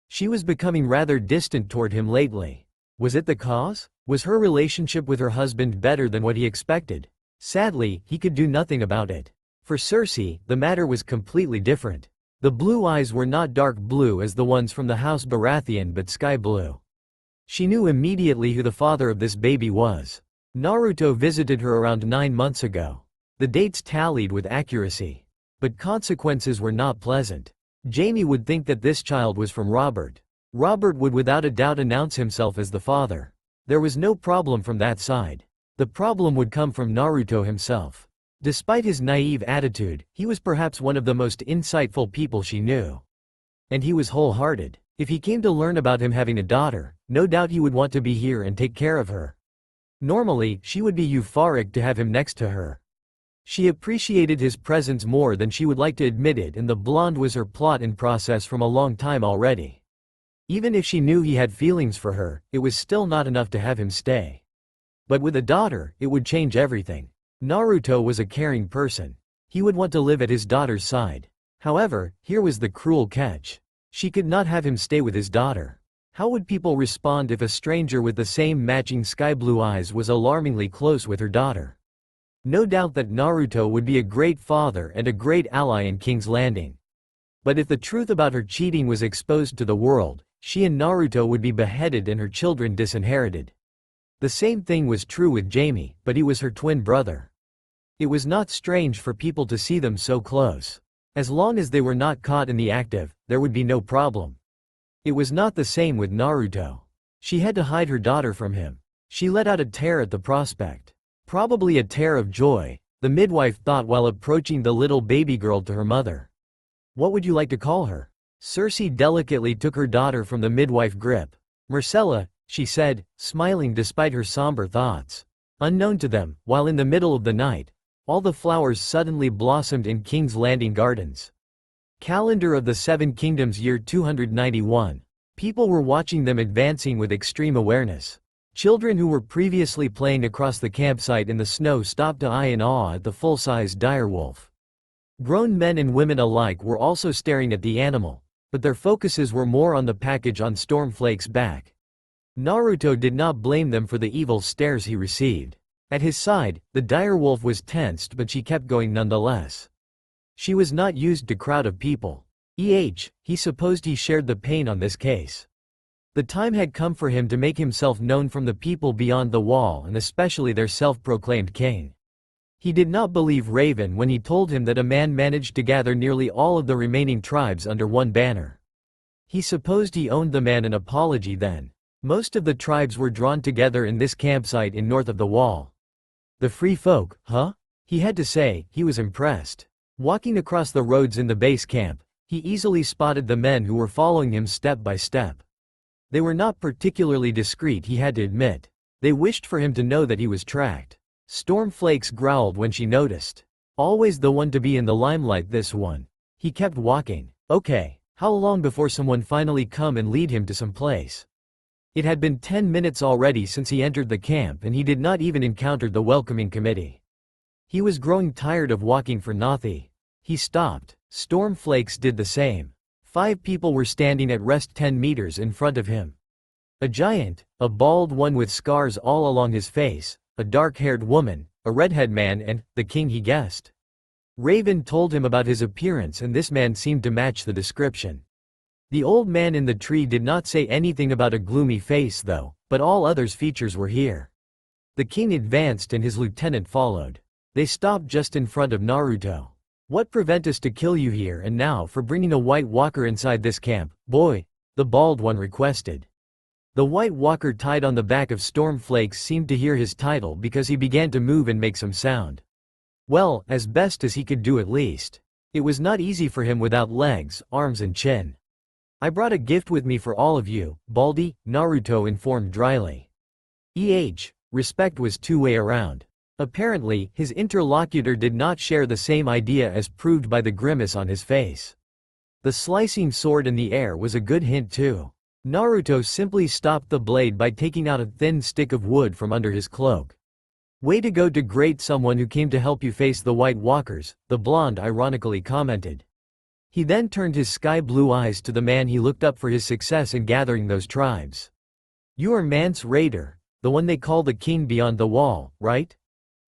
She was becoming rather distant toward him lately. Was it the cause? Was her relationship with her husband better than what he expected? Sadly, he could do nothing about it. For Cersei, the matter was completely different. The blue eyes were not dark blue as the ones from the House Baratheon but sky blue. She knew immediately who the father of this baby was. Naruto visited her around 9 months ago. The dates tallied with accuracy. But consequences were not pleasant. Jaime would think that this child was from Robert. Robert would without a doubt announce himself as the father. There was no problem from that side. The problem would come from Naruto himself. Despite his naive attitude, he was perhaps one of the most insightful people she knew. And he was wholehearted. If he came to learn about him having a daughter, no doubt he would want to be here and take care of her. Normally, she would be euphoric to have him next to her. She appreciated his presence more than she would like to admit it, and the blonde was her plot in process from a long time already. Even if she knew he had feelings for her, it was still not enough to have him stay. But with a daughter, it would change everything. Naruto was a caring person. He would want to live at his daughter's side. However, here was the cruel catch. She could not have him stay with his daughter. How would people respond if a stranger with the same matching sky blue eyes was alarmingly close with her daughter? No doubt that Naruto would be a great father and a great ally in King's Landing. But if the truth about her cheating was exposed to the world, she and Naruto would be beheaded and her children disinherited. The same thing was true with Jamie, but he was her twin brother. It was not strange for people to see them so close. As long as they were not caught in the active, there would be no problem. It was not the same with Naruto. She had to hide her daughter from him. She let out a tear at the prospect. Probably a tear of joy, the midwife thought while approaching the little baby girl to her mother. What would you like to call her? Cersei delicately took her daughter from the midwife grip. Marcella, she said, smiling despite her somber thoughts. Unknown to them, while in the middle of the night, all the flowers suddenly blossomed in King's Landing Gardens. Calendar of the Seven Kingdoms, year 291. People were watching them advancing with extreme awareness. Children who were previously playing across the campsite in the snow stopped to eye in awe at the full-size direwolf. Grown men and women alike were also staring at the animal, but their focuses were more on the package on Stormflake's back. Naruto did not blame them for the evil stares he received. At his side, the direwolf was tensed, but she kept going nonetheless. She was not used to crowd of people. He supposed he shared the pain on this case. The time had come for him to make himself known from the people beyond the wall, and especially their self-proclaimed king. He did not believe Raven when he told him that a man managed to gather nearly all of the remaining tribes under one banner. He supposed he owed the man an apology then. Most of the tribes were drawn together in this campsite in north of the wall. The free folk, huh? He had to say, he was impressed. Walking across the roads in the base camp, he easily spotted the men who were following him step by step. They were not particularly discreet, he had to admit. They wished for him to know that he was tracked. Stormflakes growled when she noticed. Always the one to be in the limelight, this one. He kept walking. Okay, how long before someone finally come and lead him to some place? It had been 10 minutes already since he entered the camp, and he did not even encounter the welcoming committee. He was growing tired of walking for nothing. He stopped. Stormflakes did the same. 5 people were standing at rest 10 meters in front of him. A giant, a bald one with scars all along his face, a dark-haired woman, a redhead man, and the king, he guessed. Raven told him about his appearance, and this man seemed to match the description. The old man in the tree did not say anything about a gloomy face though, but all others' features were here. The king advanced and his lieutenant followed. They stopped just in front of Naruto. What prevent us to kill you here and now for bringing a White Walker inside this camp, boy? The bald one requested. The White Walker tied on the back of Stormflakes seemed to hear his title because he began to move and make some sound. Well, as best as he could do at least. It was not easy for him without legs, arms and chin. I brought a gift with me for all of you, Baldy, Naruto informed dryly. Respect was two-way around. Apparently, his interlocutor did not share the same idea, as proved by the grimace on his face. The slicing sword in the air was a good hint too. Naruto simply stopped the blade by taking out a thin stick of wood from under his cloak. Way to go to great someone who came to help you face the White Walkers, the blonde ironically commented. He then turned his sky-blue eyes to the man he looked up for his success in gathering those tribes. You are Mance Raider, the one they call the king beyond the wall, right?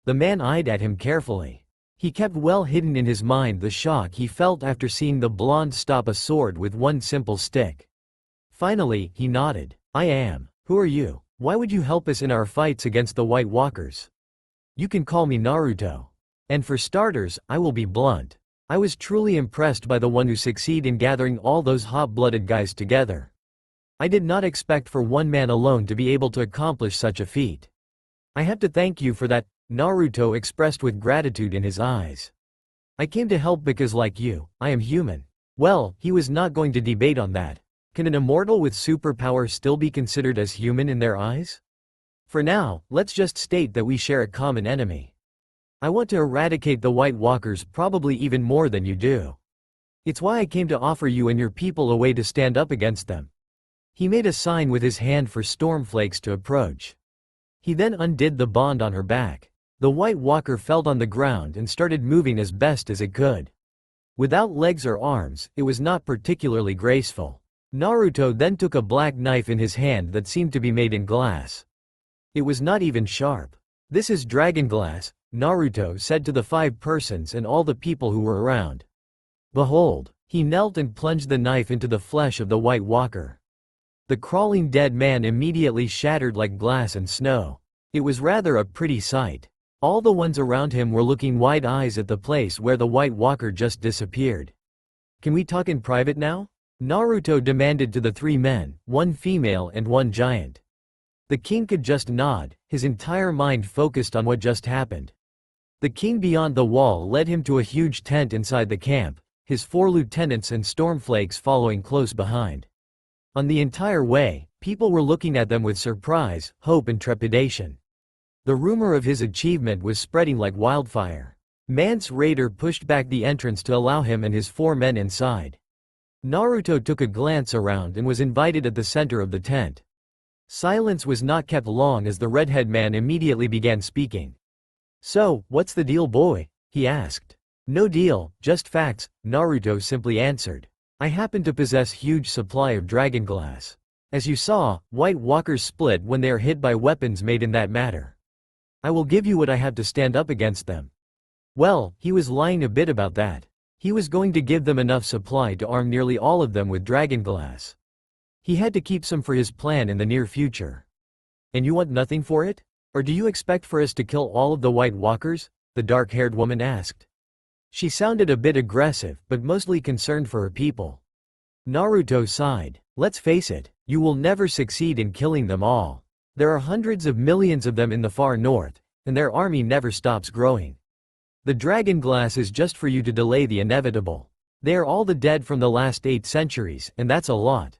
The man eyed at him carefully. He kept well hidden in his mind the shock he felt after seeing the blonde stop a sword with one simple stick. Finally, he nodded. I am. Who are you? Why would you help us in our fights against the White Walkers? You can call me Naruto. And for starters, I will be blunt. I was truly impressed by the one who succeeded in gathering all those hot-blooded guys together. I did not expect for one man alone to be able to accomplish such a feat. I have to thank you for that, Naruto expressed with gratitude in his eyes. I came to help because like you, I am human. Well, he was not going to debate on that. Can an immortal with superpower still be considered as human in their eyes? For now, let's just state that we share a common enemy. I want to eradicate the White Walkers probably even more than you do. It's why I came to offer you and your people a way to stand up against them. He made a sign with his hand for Stormflakes to approach. He then undid the bond on her back. The White Walker fell on the ground and started moving as best as it could. Without legs or arms, it was not particularly graceful. Naruto then took a black knife in his hand that seemed to be made in glass. It was not even sharp. This is dragon glass, Naruto said to the 5 persons and all the people who were around. Behold, he knelt and plunged the knife into the flesh of the White Walker. The crawling dead man immediately shattered like glass and snow. It was rather a pretty sight. All the ones around him were looking wide eyes at the place where the White Walker just disappeared. Can we talk in private now? Naruto demanded to the 3 men, 1 female and 1 giant. The king could just nod, his entire mind focused on what just happened. The king beyond the wall led him to a huge tent inside the camp, his 4 lieutenants and Stormflakes following close behind. On the entire way, people were looking at them with surprise, hope and trepidation. The rumor of his achievement was spreading like wildfire. Mance Raider pushed back the entrance to allow him and his 4 men inside. Naruto took a glance around and was invited at the center of the tent. Silence was not kept long as the redhead man immediately began speaking. So, what's the deal, boy? He asked. No deal, just facts, Naruto simply answered. I happen to possess huge supply of dragon glass. As you saw, White Walkers split when they are hit by weapons made in that matter. I will give you what I have to stand up against them. Well, he was lying a bit about that. He was going to give them enough supply to arm nearly all of them with dragon glass. He had to keep some for his plan in the near future. And you want nothing for it? Or do you expect for us to kill all of the White Walkers? The dark-haired woman asked. She sounded a bit aggressive, but mostly concerned for her people. Naruto sighed. Let's face it, you will never succeed in killing them all. There are hundreds of millions of them in the far north, and their army never stops growing. The dragon glass is just for you to delay the inevitable. They are all the dead from the last 8 centuries, and that's a lot.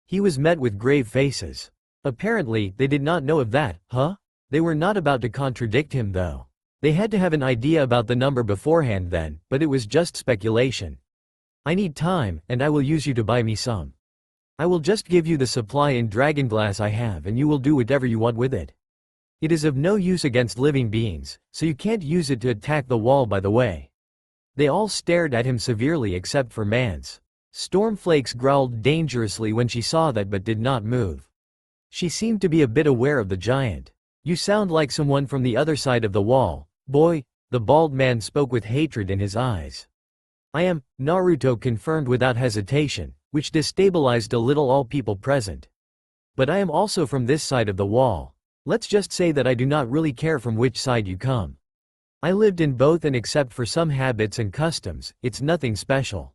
He was met with grave faces. Apparently, they did not know of that, huh? They were not about to contradict him though. They had to have an idea about the number beforehand then, but it was just speculation. I need time, and I will use you to buy me some. I will just give you the supply in dragon glass I have and you will do whatever you want with it. It is of no use against living beings, so you can't use it to attack the wall by the way. They all stared at him severely except for Mance. Stormflakes growled dangerously when she saw that but did not move. She seemed to be a bit aware of the giant. You sound like someone from the other side of the wall, boy, the bald man spoke with hatred in his eyes. I am, Naruto confirmed without hesitation, which destabilized a little all people present. But I am also from this side of the wall. Let's just say that I do not really care from which side you come. I lived in both and except for some habits and customs, it's nothing special.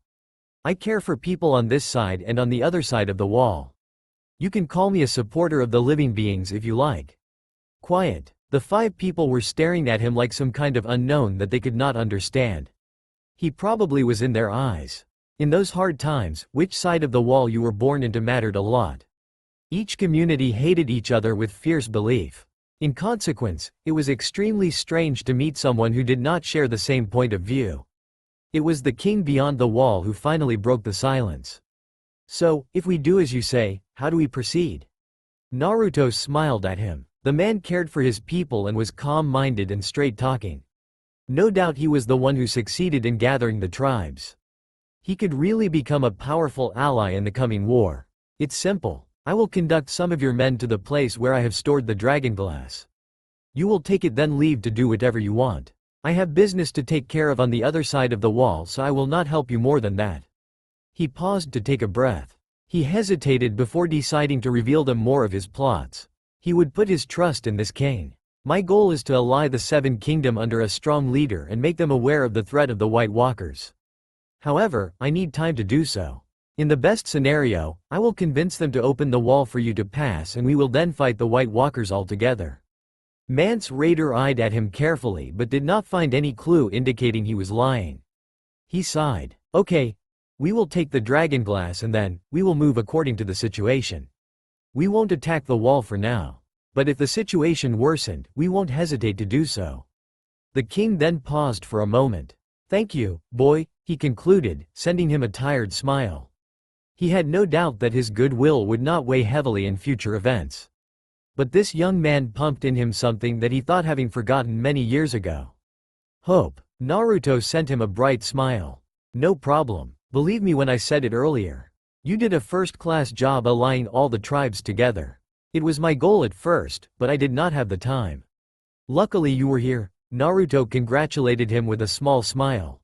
I care for people on this side and on the other side of the wall. You can call me a supporter of the living beings if you like. Quiet. The 5 people were staring at him like some kind of unknown that they could not understand. He probably was in their eyes. In those hard times, which side of the wall you were born into mattered a lot. Each community hated each other with fierce belief. In consequence, it was extremely strange to meet someone who did not share the same point of view. It was the king beyond the wall who finally broke the silence. So, if we do as you say, how do we proceed? Naruto smiled at him. The man cared for his people and was calm-minded and straight-talking. No doubt he was the one who succeeded in gathering the tribes. He could really become a powerful ally in the coming war. It's simple. I will conduct some of your men to the place where I have stored the dragon glass. You will take it then leave to do whatever you want. I have business to take care of on the other side of the wall so I will not help you more than that. He paused to take a breath. He hesitated before deciding to reveal them more of his plots. He would put his trust in this king. My goal is to ally the 7 kingdom under a strong leader and make them aware of the threat of the White Walkers. However, I need time to do so. In the best scenario, I will convince them to open the wall for you to pass and we will then fight the White Walkers all together. Mance Raider eyed at him carefully but did not find any clue indicating he was lying. He sighed. Okay. We will take the dragon glass and then, we will move according to the situation. We won't attack the wall for now. But if the situation worsened, we won't hesitate to do so. The king then paused for a moment. Thank you, boy, he concluded, sending him a tired smile. He had no doubt that his goodwill would not weigh heavily in future events. But this young man pumped in him something that he thought having forgotten many years ago. Hope. Naruto sent him a bright smile. No problem. Believe me when I said it earlier. You did a first-class job allying all the tribes together. It was my goal at first, but I did not have the time. Luckily you were here. Naruto congratulated him with a small smile.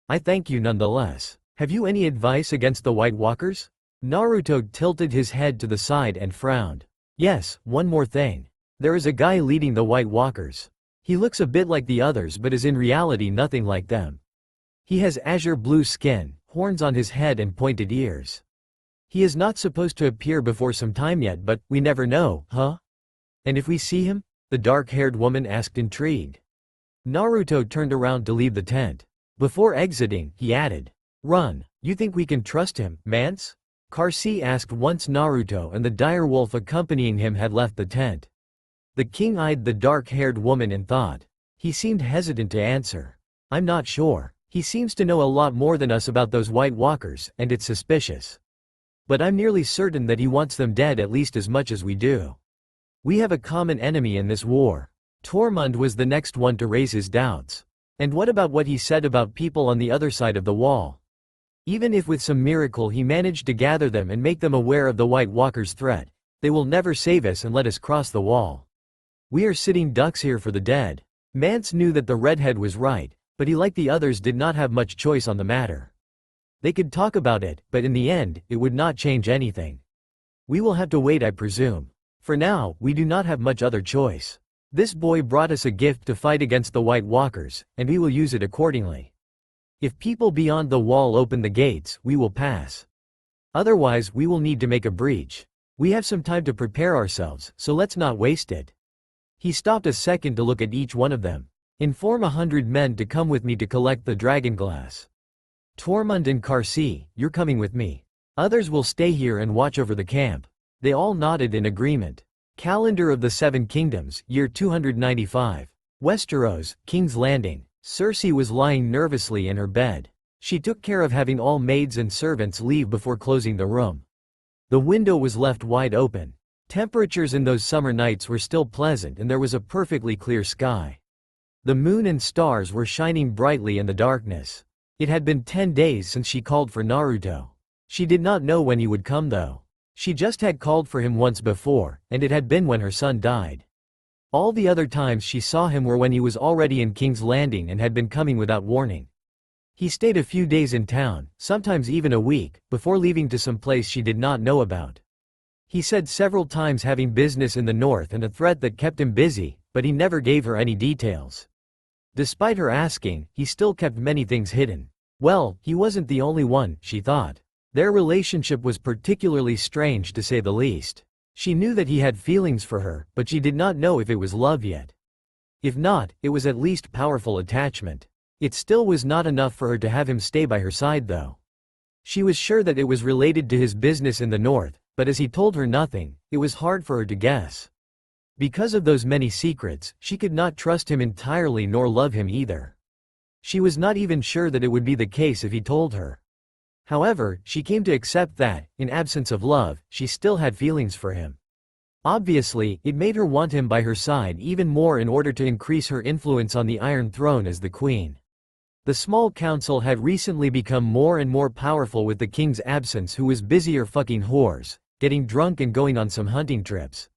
I thank you nonetheless. Have you any advice against the White Walkers? Naruto tilted his head to the side and frowned. Yes, one more thing. There is a guy leading the White Walkers. He looks a bit like the others but is in reality nothing like them. He has azure blue skin, horns on his head and pointed ears. He is not supposed to appear before some time yet but, we never know, huh? And if we see him? The dark-haired woman asked intrigued. Naruto turned around to leave the tent. Before exiting, he added. Run. You think we can trust him, Mance? Karsi asked once Naruto and the dire wolf accompanying him had left the tent. The king eyed the dark-haired woman and thought. He seemed hesitant to answer. I'm not sure. He seems to know a lot more than us about those White Walkers, and it's suspicious. But I'm nearly certain that he wants them dead at least as much as we do. We have a common enemy in this war. Tormund was the next one to raise his doubts. And what about what he said about people on the other side of the wall? Even if with some miracle he managed to gather them and make them aware of the White Walkers' threat, they will never save us and let us cross the wall. We are sitting ducks here for the dead. Mance knew that the redhead was right, but he like the others did not have much choice on the matter. They could talk about it, but in the end, it would not change anything. We will have to wait I presume. For now, we do not have much other choice. This boy brought us a gift to fight against the White Walkers, and we will use it accordingly. If people beyond the wall open the gates, we will pass. Otherwise, we will need to make a breach. We have some time to prepare ourselves, so let's not waste it. He stopped a second to look at each one of them. Inform 100 men to come with me to collect the dragon glass. Tormund and Karsi, you're coming with me. Others will stay here and watch over the camp. They all nodded in agreement. Calendar of the Seven Kingdoms, year 295. Westeros, King's Landing. Cersei was lying nervously in her bed. She took care of having all maids and servants leave before closing the room. The window was left wide open. Temperatures in those summer nights were still pleasant and there was a perfectly clear sky. The moon and stars were shining brightly in the darkness. It had been 10 days since she called for Naruto. She did not know when he would come though. She just had called for him once before, and it had been when her son died. All the other times she saw him were when he was already in King's Landing and had been coming without warning. He stayed a few days in town, sometimes even a week, before leaving to some place she did not know about. He said several times having business in the north and a threat that kept him busy, but he never gave her any details. Despite her asking, he still kept many things hidden. Well, he wasn't the only one, she thought. Their relationship was particularly strange to say the least. She knew that he had feelings for her, but she did not know if it was love yet. If not, it was at least powerful attachment. It still was not enough for her to have him stay by her side though. She was sure that it was related to his business in the north, but as he told her nothing, it was hard for her to guess. Because of those many secrets, she could not trust him entirely nor love him either. She was not even sure that it would be the case if he told her. However, she came to accept that, in absence of love, she still had feelings for him. Obviously, it made her want him by her side even more in order to increase her influence on the Iron Throne as the queen. The small council had recently become more and more powerful with the king's absence, who was busier fucking whores, getting drunk and going on some hunting trips.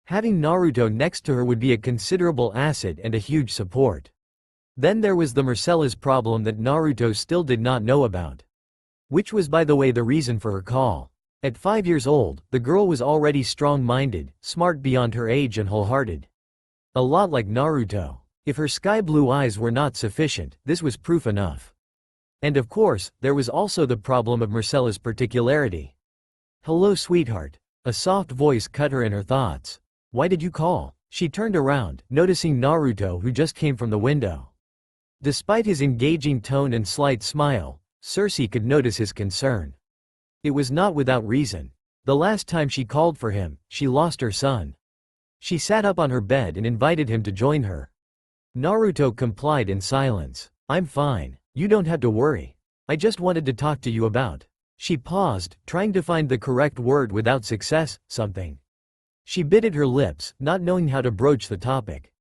Having Naruto next to her would be a considerable asset and a huge support. Then there was the Marcella's problem that Naruto still did not know about. Which was by the way the reason for her call. At 5 years old, the girl was already strong-minded, smart beyond her age and wholehearted. A lot like Naruto. If her sky-blue eyes were not sufficient, this was proof enough. And of course, there was also the problem of Marcella's particularity. "Hello, sweetheart." A soft voice cut her in her thoughts. "Why did you call?" She turned around, noticing Naruto, who just came from the window. Despite his engaging tone and slight smile, Cersei could notice his concern. It was not without reason. The last time she called for him, she lost her son. She sat up on her bed and invited him to join her. Naruto complied in silence. "I'm fine. You don't have to worry. I just wanted to talk to you about." She paused, trying to find the correct word without success. "Something." She bit at her lips, not knowing how to broach the topic.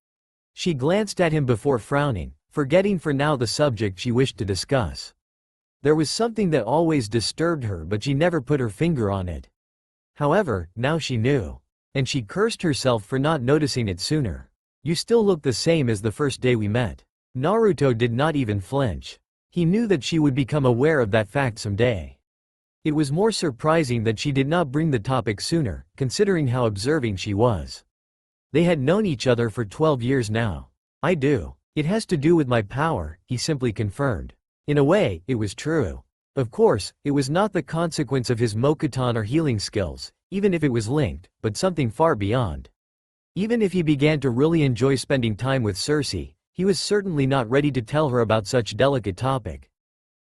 She glanced at him before frowning, forgetting for now the subject she wished to discuss. There was something that always disturbed her, but she never put her finger on it. However, now she knew. And she cursed herself for not noticing it sooner. "You still look the same as the first day we met." Naruto did not even flinch. He knew that she would become aware of that fact someday. It was more surprising that she did not bring the topic sooner, considering how observing she was. They had known each other for 12 years now. "I do. It has to do with my power," he simply confirmed. In a way, it was true. Of course, it was not the consequence of his Mokuton or healing skills, even if it was linked, but something far beyond. Even if he began to really enjoy spending time with Cersei, he was certainly not ready to tell her about such delicate topic.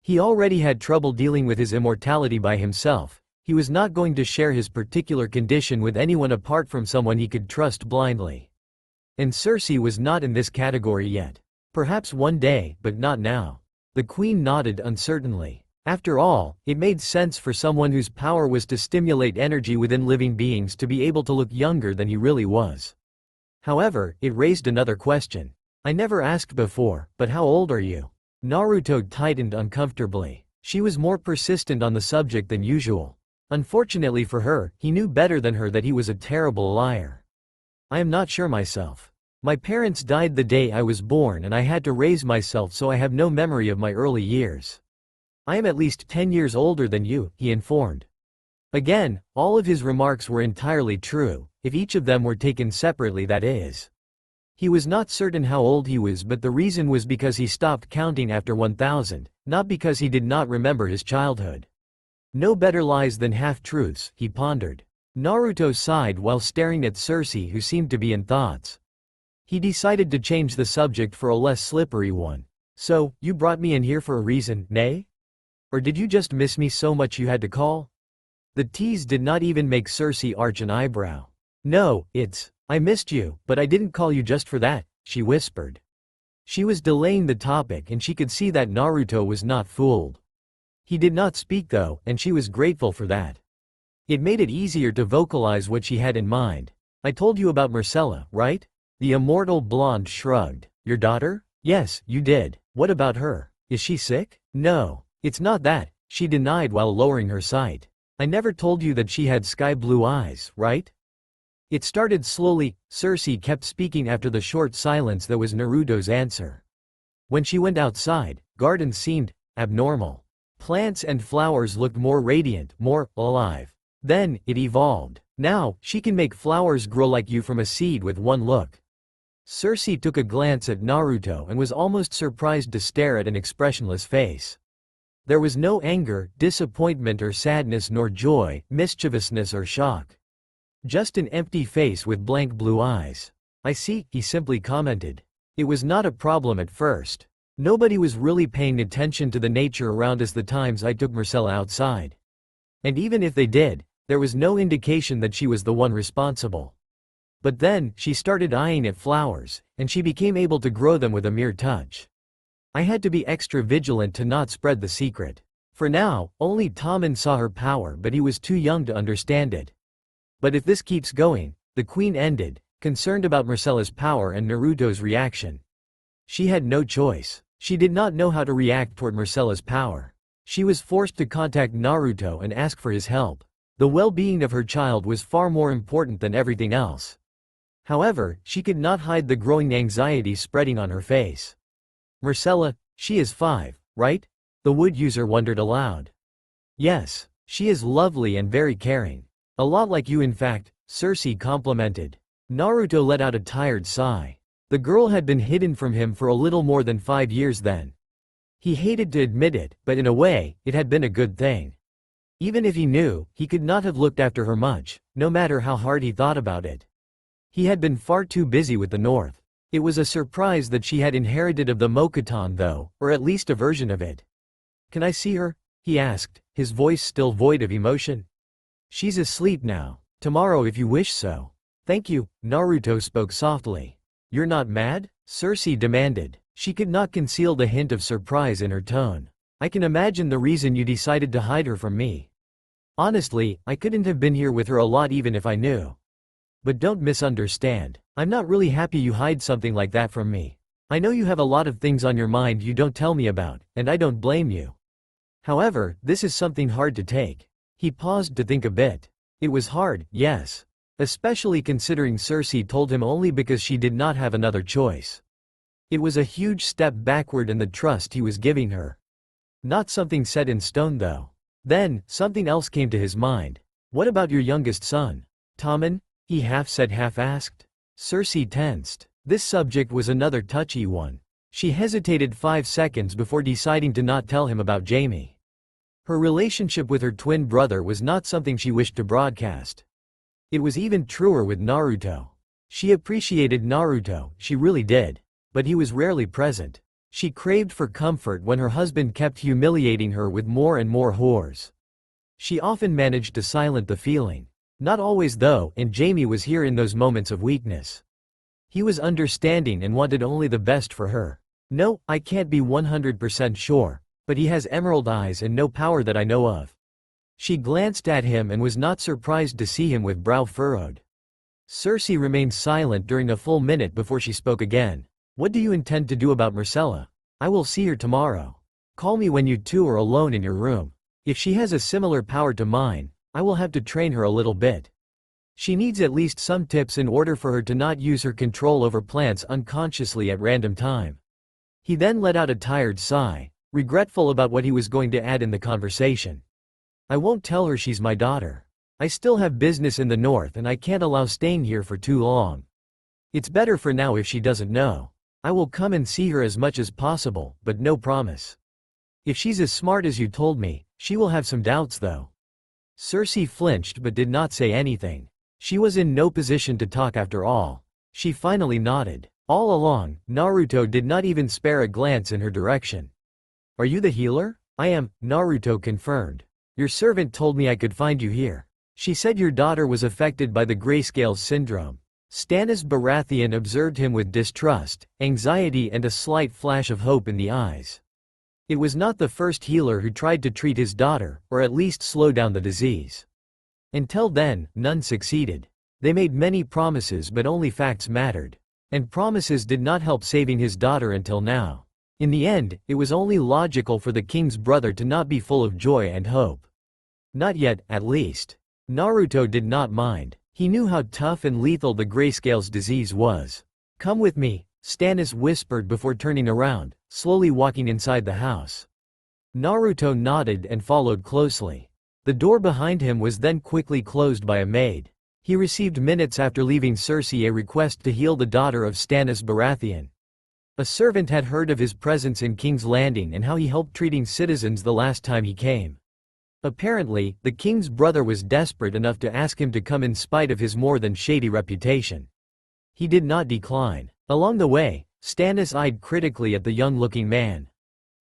He already had trouble dealing with his immortality by himself. He was not going to share his particular condition with anyone apart from someone he could trust blindly. And Cersei was not in this category yet. Perhaps one day, but not now. The queen nodded uncertainly. After all, it made sense for someone whose power was to stimulate energy within living beings to be able to look younger than he really was. However, it raised another question. "I never asked before, but how old are you?" Naruto tightened uncomfortably. She was more persistent on the subject than usual. Unfortunately for her, he knew better than her that he was a terrible liar. "I am not sure myself. My parents died the day I was born and I had to raise myself, so I have no memory of my early years." "I am at least 10 years older than you," he informed. Again, all of his remarks were entirely true, if each of them were taken separately, that is. He was not certain how old he was, but the reason was because he stopped counting after 1000, not because he did not remember his childhood. No better lies than half-truths, he pondered. Naruto sighed while staring at Cersei, who seemed to be in thoughts. He decided to change the subject for a less slippery one. "So, you brought me in here for a reason, nay? Or did you just miss me so much you had to call?" The tease did not even make Cersei arch an eyebrow. "No, I missed you, but I didn't call you just for that," she whispered. She was delaying the topic and she could see that Naruto was not fooled. He did not speak though, and she was grateful for that. It made it easier to vocalize what she had in mind. "I told you about Marcella, right?" The immortal blonde shrugged. "Your daughter?" "Yes, you did. What about her? Is she sick?" "No. It's not that," she denied while lowering her sight. "I never told you that she had sky-blue eyes, right?" It started slowly. Cersei kept speaking after the short silence that was Naruto's answer. When she went outside, gardens seemed abnormal. Plants and flowers looked more radiant, more alive. Then, it evolved. "Now, she can make flowers grow like you from a seed with one look." Cersei took a glance at Naruto and was almost surprised to stare at an expressionless face. There was no anger, disappointment or sadness, nor joy, mischievousness or shock. Just an empty face with blank blue eyes. "I see," he simply commented. It was not a problem at first. Nobody was really paying attention to the nature around us the times I took Marcella outside. And even if they did, there was no indication that she was the one responsible. But then, she started eyeing at flowers, and she became able to grow them with a mere touch. I had to be extra vigilant to not spread the secret. For now, only Tommen saw her power, but he was too young to understand it. But if this keeps going, the queen ended, concerned about Marcella's power and Naruto's reaction. She had no choice. She did not know how to react toward Marcella's power. She was forced to contact Naruto and ask for his help. The well-being of her child was far more important than everything else. However, she could not hide the growing anxiety spreading on her face. "Marcella, she is 5, right?" the wood user wondered aloud. "Yes. She is lovely and very caring. A lot like you in fact," Cersei complimented. Naruto let out a tired sigh. The girl had been hidden from him for a little more than 5 years then. He hated to admit it, but in a way, it had been a good thing. Even if he knew, he could not have looked after her much, no matter how hard he thought about it. He had been far too busy with the North. It was a surprise that she had inherited of the Mokuton though, or at least a version of it. "Can I see her?" he asked, his voice still void of emotion. "She's asleep now. Tomorrow if you wish so." "Thank you," Naruto spoke softly. "You're not mad?" Cersei demanded. She could not conceal the hint of surprise in her tone. "I can imagine the reason you decided to hide her from me. Honestly, I couldn't have been here with her a lot even if I knew. But don't misunderstand. I'm not really happy you hide something like that from me. I know you have a lot of things on your mind you don't tell me about, and I don't blame you. However, this is something hard to take." He paused to think a bit. It was hard, yes. Especially considering Cersei told him only because she did not have another choice. It was a huge step backward in the trust he was giving her. Not something set in stone though. Then, something else came to his mind. "What about your youngest son? Tommen?" he half said half asked. Cersei tensed. This subject was another touchy one. She hesitated 5 seconds before deciding to not tell him about Jaime. Her relationship with her twin brother was not something she wished to broadcast. It was even truer with Naruto. She appreciated Naruto, she really did. But he was rarely present. She craved for comfort when her husband kept humiliating her with more and more whores. She often managed to silence the feeling. Not always though, and Jaime was here in those moments of weakness. He was understanding and wanted only the best for her. "No, I can't be 100% sure, but he has emerald eyes and no power that I know of." She glanced at him and was not surprised to see him with brow furrowed. Cersei remained silent during a full minute before she spoke again. "What do you intend to do about Marcella? I will see her tomorrow. Call me when you two are alone in your room. If she has a similar power to mine, I will have to train her a little bit. She needs at least some tips in order for her to not use her control over plants unconsciously at random time." He then let out a tired sigh, regretful about what he was going to add in the conversation. "I won't tell her she's my daughter. I still have business in the north and I can't allow staying here for too long. It's better for now if she doesn't know. I will come and see her as much as possible, but no promise. If she's as smart as you told me, she will have some doubts though." Cersei flinched but did not say anything. She was in no position to talk after all. She finally nodded. All along, Naruto did not even spare a glance in her direction. "Are you the healer?" "I am," Naruto confirmed. "Your servant told me I could find you here. She said your daughter was affected by the grayscale syndrome." Stannis Baratheon observed him with distrust, anxiety and a slight flash of hope in the eyes. It was not the first healer who tried to treat his daughter, or at least slow down the disease. Until then, none succeeded. They made many promises but only facts mattered. And promises did not help saving his daughter until now. In the end, it was only logical for the king's brother to not be full of joy and hope. Not yet, at least. Naruto did not mind. He knew how tough and lethal the grayscale's disease was. "Come with me," Stannis whispered before turning around, slowly walking inside the house. Naruto nodded and followed closely. The door behind him was then quickly closed by a maid. He received minutes after leaving Cersei a request to heal the daughter of Stannis Baratheon. A servant had heard of his presence in King's Landing and how he helped treating citizens the last time he came. Apparently, the king's brother was desperate enough to ask him to come in spite of his more than shady reputation. He did not decline. Along the way, Stannis eyed critically at the young-looking man.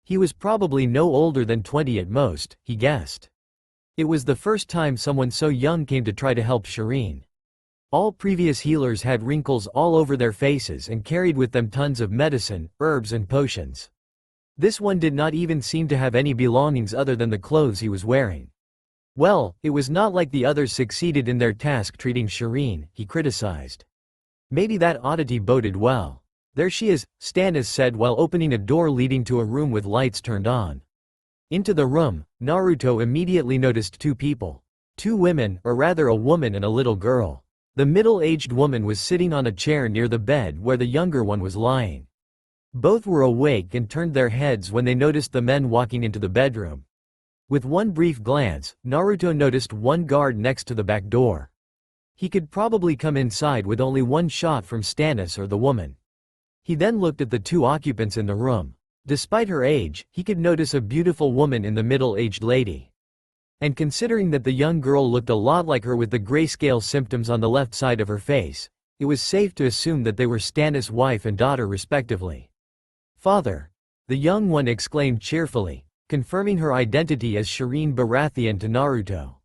He was probably no older than 20 at most, he guessed. It was the first time someone so young came to try to help Shireen. All previous healers had wrinkles all over their faces and carried with them tons of medicine, herbs and potions. This one did not even seem to have any belongings other than the clothes he was wearing. Well, it was not like the others succeeded in their task treating Shireen, he criticized. Maybe that oddity boded well. "There she is," Stannis said while opening a door leading to a room with lights turned on. Into the room, Naruto immediately noticed two people. Two women, or rather a woman and a little girl. The middle-aged woman was sitting on a chair near the bed where the younger one was lying. Both were awake and turned their heads when they noticed the men walking into the bedroom. With one brief glance, Naruto noticed one guard next to the back door. He could probably come inside with only one shot from Stannis or the woman. He then looked at the two occupants in the room. Despite her age, he could notice a beautiful woman in the middle-aged lady. And considering that the young girl looked a lot like her with the grayscale symptoms on the left side of her face, it was safe to assume that they were Stannis' wife and daughter respectively. "Father," the young one exclaimed cheerfully, confirming her identity as Shireen Baratheon to Naruto.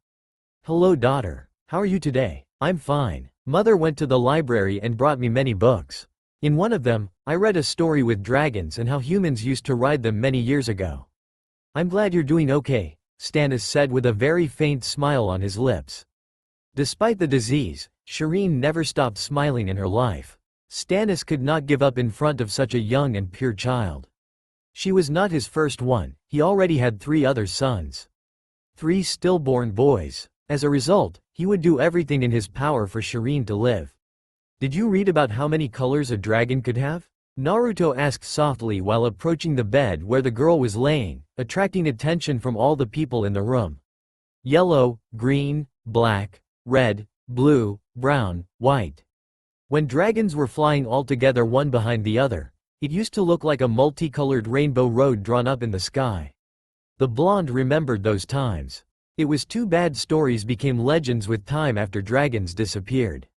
"Hello daughter. How are you today?" "I'm fine. Mother went to the library and brought me many books. In one of them, I read a story with dragons and how humans used to ride them many years ago." "I'm glad you're doing okay," Stannis said with a very faint smile on his lips. Despite the disease, Shireen never stopped smiling in her life. Stannis could not give up in front of such a young and pure child. She was not his first one, he already had 3 other sons. 3 stillborn boys. As a result, he would do everything in his power for Shireen to live. "Did you read about how many colors a dragon could have?" Naruto asked softly while approaching the bed where the girl was laying, attracting attention from all the people in the room. "Yellow, green, black, red, blue, brown, white." When dragons were flying all together one behind the other, it used to look like a multicolored rainbow road drawn up in the sky. The blonde remembered those times. It was too bad stories became legends with time after dragons disappeared.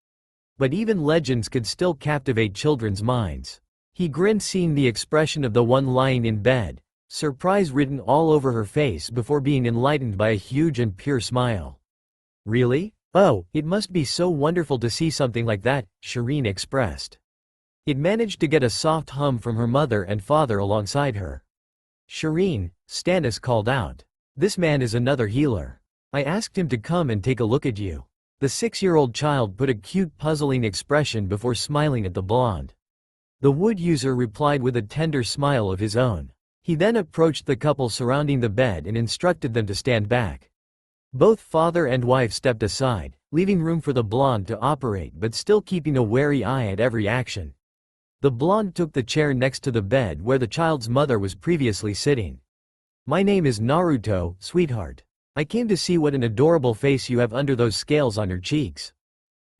But even legends could still captivate children's minds. He grinned seeing the expression of the one lying in bed, surprise written all over her face before being enlightened by a huge and pure smile. "Really? Oh, it must be so wonderful to see something like that," Shireen expressed. It managed to get a soft hum from her mother and father alongside her. "Shireen," Stannis called out. "This man is another healer. I asked him to come and take a look at you." The 6-year-old child put a cute puzzling expression before smiling at the blonde. The wood user replied with a tender smile of his own. He then approached the couple surrounding the bed and instructed them to stand back. Both father and wife stepped aside, leaving room for the blonde to operate but still keeping a wary eye at every action. The blonde took the chair next to the bed where the child's mother was previously sitting. "My name is Naruto, sweetheart. I came to see what an adorable face you have under those scales on your cheeks."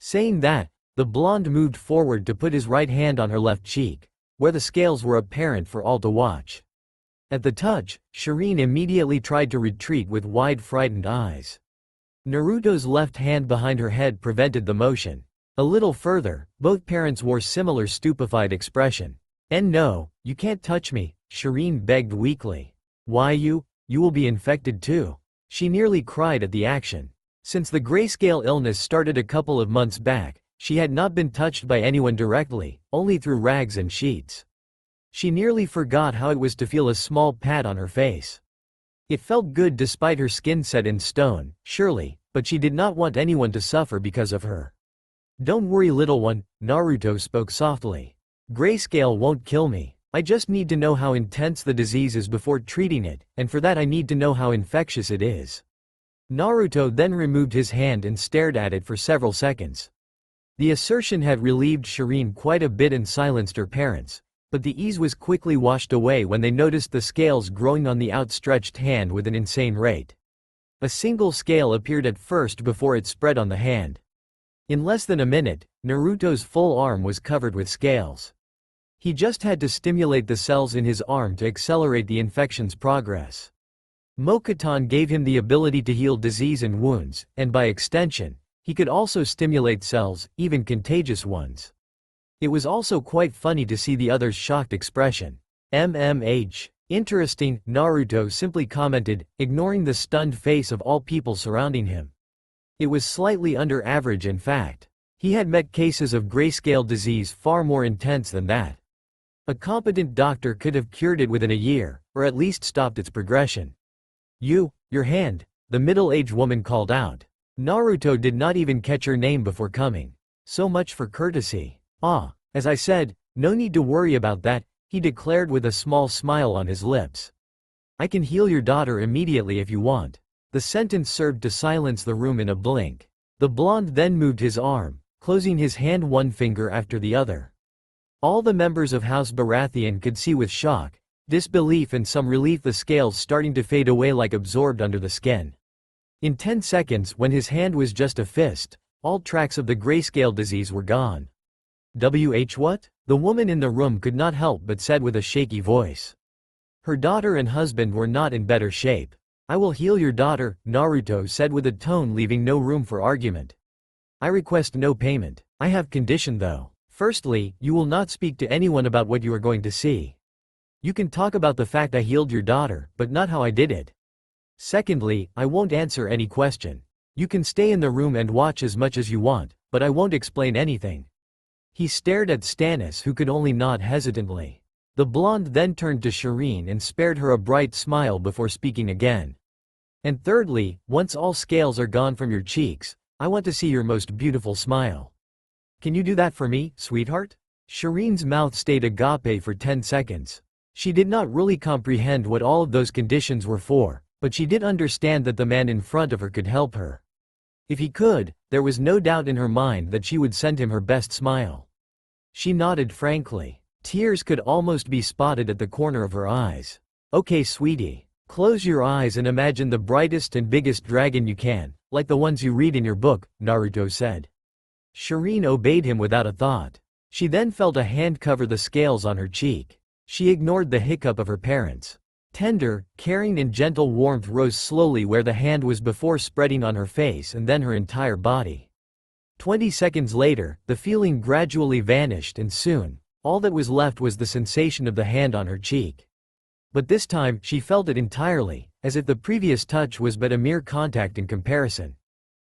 Saying that, the blonde moved forward to put his right hand on her left cheek, where the scales were apparent for all to watch. At the touch, Shireen immediately tried to retreat with wide frightened eyes. Naruto's left hand behind her head prevented the motion. A little further, both parents wore similar stupefied expression. "And no, you can't touch me," Shireen begged weakly. "Why you will be infected too." She nearly cried at the action. Since the grayscale illness started a couple of months back, she had not been touched by anyone directly, only through rags and sheets. She nearly forgot how it was to feel a small pat on her face. It felt good despite her skin set in stone, surely, but she did not want anyone to suffer because of her. "Don't worry little one," Naruto spoke softly. "Grayscale won't kill me. I just need to know how intense the disease is before treating it, and for that I need to know how infectious it is." Naruto then removed his hand and stared at it for several seconds. The assertion had relieved Shireen quite a bit and silenced her parents, but the ease was quickly washed away when they noticed the scales growing on the outstretched hand with an insane rate. A single scale appeared at first before it spread on the hand. In less than a minute, Naruto's full arm was covered with scales. He just had to stimulate the cells in his arm to accelerate the infection's progress. Mokuton gave him the ability to heal disease and wounds, and by extension, he could also stimulate cells, even contagious ones. It was also quite funny to see the other's shocked expression. Interesting, Naruto simply commented, ignoring the stunned face of all people surrounding him. It was slightly under average in fact. He had met cases of grayscale disease far more intense than that. A competent doctor could have cured it within a year, or at least stopped its progression. Your hand," the middle-aged woman called out. Naruto did not even catch her name before coming. "So much for courtesy. As I said, no need to worry about that," he declared with a small smile on his lips. "I can heal your daughter immediately if you want." The sentence served to silence the room in a blink. The blonde then moved his arm, closing his hand one finger after the other. All the members of House Baratheon could see with shock, disbelief and some relief the scales starting to fade away like absorbed under the skin. In 10 seconds when his hand was just a fist, all tracks of the grayscale disease were gone. What? The woman in the room could not help but said with a shaky voice. Her daughter and husband were not in better shape. I will heal your daughter, Naruto said with a tone leaving no room for argument. I request no payment. I have condition though. Firstly, you will not speak to anyone about what you are going to see. You can talk about the fact I healed your daughter, but not how I did it. Secondly, I won't answer any question. You can stay in the room and watch as much as you want, but I won't explain anything. He stared at Stannis, who could only nod hesitantly. The blonde then turned to Shireen and spared her a bright smile before speaking again. And thirdly, once all scales are gone from your cheeks, I want to see your most beautiful smile. Can you do that for me, sweetheart? Shireen's mouth stayed agape for 10 seconds. She did not really comprehend what all of those conditions were for, but she did understand that the man in front of her could help her. If he could, there was no doubt in her mind that she would send him her best smile. She nodded frankly. Tears could almost be spotted at the corner of her eyes. Okay, sweetie. Close your eyes and imagine the brightest and biggest dragon you can, like the ones you read in your book, Naruto said. Shireen obeyed him without a thought. She then felt a hand cover the scales on her cheek. She ignored the hiccup of her parents. Tender, caring and gentle warmth rose slowly where the hand was before spreading on her face and then her entire body. 20 seconds later, the feeling gradually vanished and soon, all that was left was the sensation of the hand on her cheek. But this time, she felt it entirely, as if the previous touch was but a mere contact in comparison.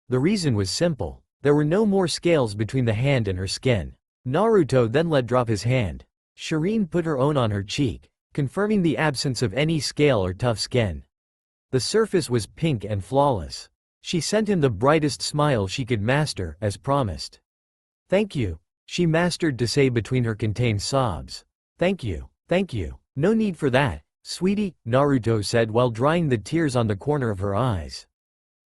The reason was simple. There were no more scales between the hand and her skin. Naruto then let drop his hand. Shireen put her own on her cheek, confirming the absence of any scale or tough skin. The surface was pink and flawless. She sent him the brightest smile she could master, as promised. Thank you, she mastered to say between her contained sobs. Thank you, thank you. No need for that, sweetie, Naruto said while drying the tears on the corner of her eyes.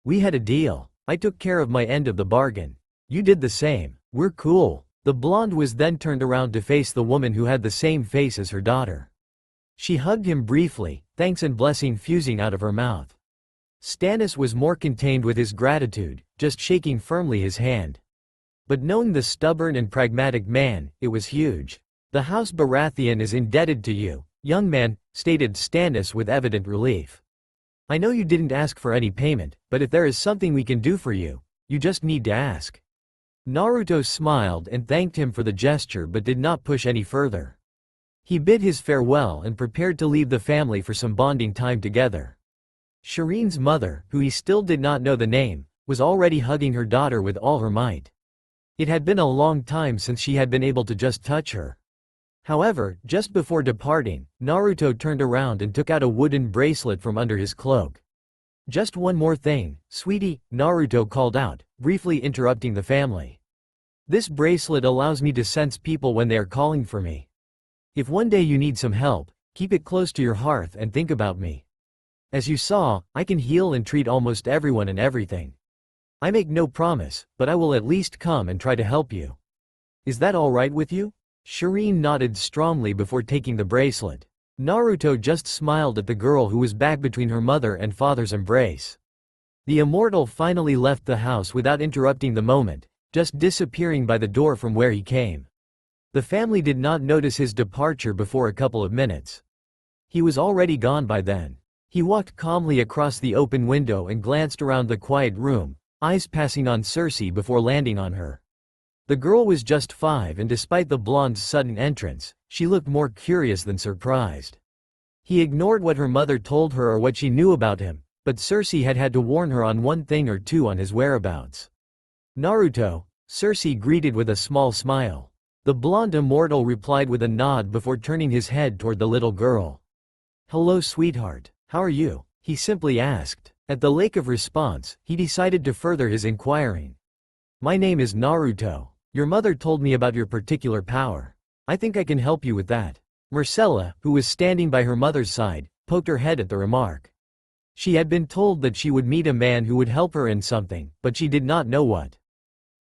We had a deal. I took care of my end of the bargain. You did the same. We're cool. The blonde was then turned around to face the woman who had the same face as her daughter. She hugged him briefly, thanks and blessing fusing out of her mouth. Stannis was more contained with his gratitude, just shaking firmly his hand. But knowing the stubborn and pragmatic man, it was huge. The House Baratheon is indebted to you, young man, stated Stannis with evident relief. I know you didn't ask for any payment, but if there is something we can do for you, you just need to ask. Naruto smiled and thanked him for the gesture but did not push any further. He bid his farewell and prepared to leave the family for some bonding time together. Shireen's mother, who he still did not know the name, was already hugging her daughter with all her might. It had been a long time since she had been able to just touch her. However, just before departing, Naruto turned around and took out a wooden bracelet from under his cloak. Just one more thing, sweetie, Naruto called out, briefly interrupting the family. This bracelet allows me to sense people when they are calling for me. If one day you need some help, keep it close to your hearth and think about me. As you saw, I can heal and treat almost everyone and everything. I make no promise, but I will at least come and try to help you. Is that all right with you? Shireen nodded strongly before taking the bracelet. Naruto just smiled at the girl who was back between her mother and father's embrace. The Immortal finally left the house without interrupting the moment, just disappearing by the door from where he came. The family did not notice his departure before a couple of minutes. He was already gone by then. He walked calmly across the open window and glanced around the quiet room, eyes passing on Cersei before landing on her. The girl was just 5 and despite the blonde's sudden entrance, she looked more curious than surprised. He ignored what her mother told her or what she knew about him, but Cersei had had to warn her on one thing or two on his whereabouts. Naruto, Cersei greeted with a small smile. The blonde Immortal replied with a nod before turning his head toward the little girl. Hello sweetheart, how are you? He simply asked. At the lack of response, he decided to further his inquiring. My name is Naruto. Your mother told me about your particular power. I think I can help you with that. Marcella, who was standing by her mother's side, poked her head at the remark. She had been told that she would meet a man who would help her in something, but she did not know what.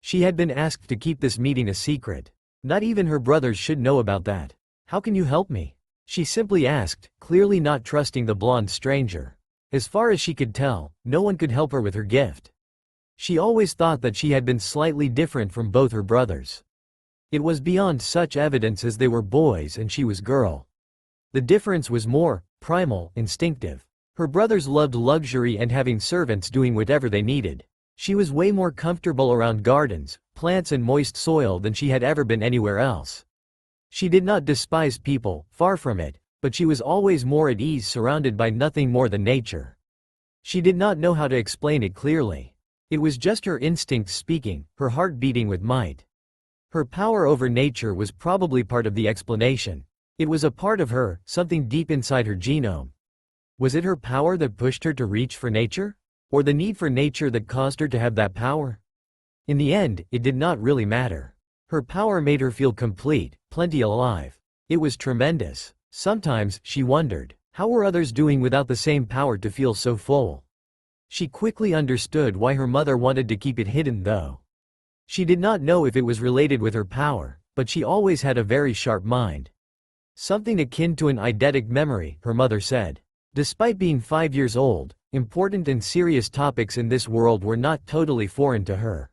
She had been asked to keep this meeting a secret. Not even her brothers should know about that. How can you help me? She simply asked, clearly not trusting the blonde stranger. As far as she could tell, no one could help her with her gift. She always thought that she had been slightly different from both her brothers. It was beyond such evidence as they were boys and she was girl. The difference was more primal, instinctive. Her brothers loved luxury and having servants doing whatever they needed. She was way more comfortable around gardens, plants and moist soil than she had ever been anywhere else. She did not despise people, far from it, but she was always more at ease surrounded by nothing more than nature. She did not know how to explain it clearly. It was just her instincts speaking, her heart beating with might. Her power over nature was probably part of the explanation. It was a part of her, something deep inside her genome. Was it her power that pushed her to reach for nature? Or the need for nature that caused her to have that power? In the end, it did not really matter. Her power made her feel complete, plenty alive. It was tremendous. Sometimes, she wondered, how were others doing without the same power to feel so full? She quickly understood why her mother wanted to keep it hidden though. She did not know if it was related with her power, but she always had a very sharp mind. Something akin to an eidetic memory, her mother said. Despite being 5 years old, important and serious topics in this world were not totally foreign to her.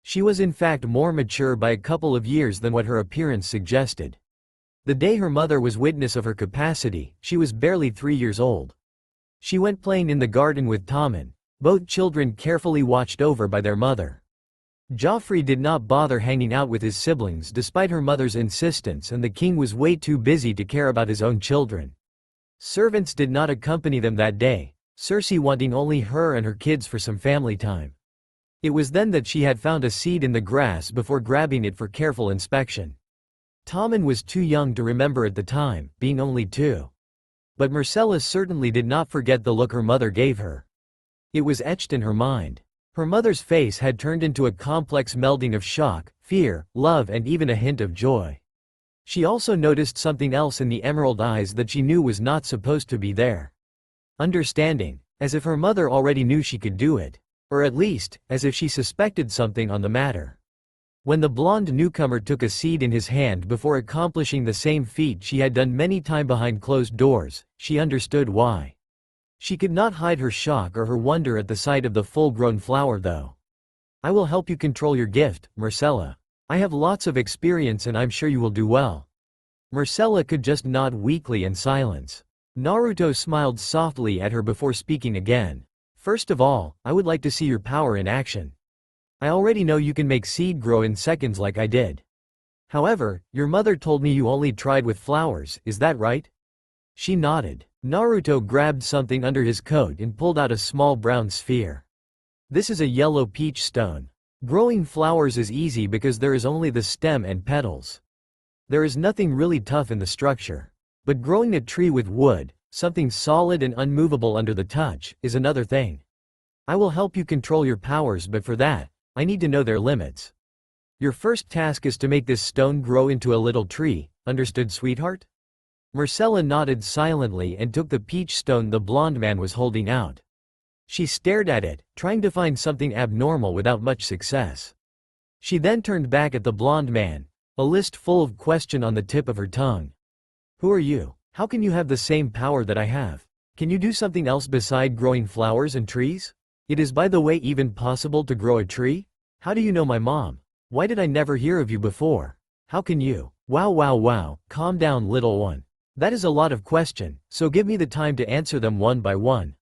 She was in fact more mature by a couple of years than what her appearance suggested. The day her mother was witness of her capacity, she was barely 3 years old. She went playing in the garden with Tommen, both children carefully watched over by their mother. Joffrey did not bother hanging out with his siblings despite her mother's insistence, and the king was way too busy to care about his own children. Servants did not accompany them that day, Cersei wanting only her and her kids for some family time. It was then that she had found a seed in the grass before grabbing it for careful inspection. Tommen was too young to remember at the time, being only 2. But Myrcella certainly did not forget the look her mother gave her. It was etched in her mind. Her mother's face had turned into a complex melding of shock, fear, love and even a hint of joy. She also noticed something else in the emerald eyes that she knew was not supposed to be there. Understanding, as if her mother already knew she could do it. Or at least, as if she suspected something on the matter. When the blonde newcomer took a seed in his hand before accomplishing the same feat she had done many times behind closed doors, she understood why. She could not hide her shock or her wonder at the sight of the full-grown flower though. I will help you control your gift, Myrcella. I have lots of experience and I'm sure you will do well. Myrcella could just nod weakly in silence. Naruto smiled softly at her before speaking again. First of all, I would like to see your power in action. I already know you can make seed grow in seconds like I did. However, your mother told me you only tried with flowers, is that right? She nodded. Naruto grabbed something under his coat and pulled out a small brown sphere. This is a yellow peach stone. Growing flowers is easy because there is only the stem and petals. There is nothing really tough in the structure. But growing a tree with wood, something solid and unmovable under the touch, is another thing. I will help you control your powers, but for that, I need to know their limits. Your first task is to make this stone grow into a little tree, understood, sweetheart? Myrcella nodded silently and took the peach stone the blonde man was holding out. She stared at it, trying to find something abnormal without much success. She then turned back at the blonde man, a list full of questions on the tip of her tongue. Who are you? How can you have the same power that I have? Can you do something else beside growing flowers and trees? It is, by the way, even possible to grow a tree? How do you know my mom? Why did I never hear of you before? How can you? Wow, calm down, little one. That is a lot of question, so give me the time to answer them one by one.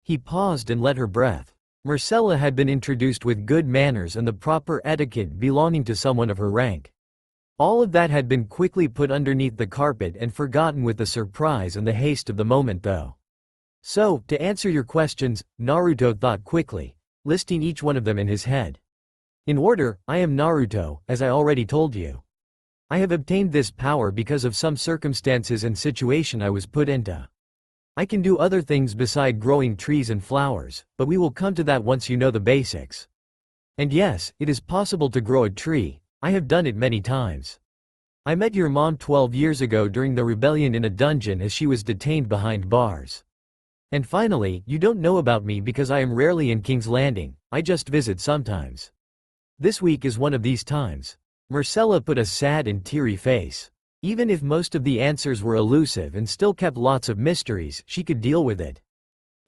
He paused and let her breath. Myrcella had been introduced with good manners and the proper etiquette belonging to someone of her rank. All of that had been quickly put underneath the carpet and forgotten with the surprise and the haste of the moment though. So, to answer your questions, Naruto thought quickly, listing each one of them in his head. In order, I am Naruto, as I already told you. I have obtained this power because of some circumstances and situation I was put into. I can do other things beside growing trees and flowers, but we will come to that once you know the basics. And yes, it is possible to grow a tree. I have done it many times. I met your mom 12 years ago during the rebellion in a dungeon as she was detained behind bars. And finally, you don't know about me because I am rarely in King's Landing, I just visit sometimes. This week is one of these times. Myrcella put a sad and teary face. Even if most of the answers were elusive and still kept lots of mysteries, she could deal with it.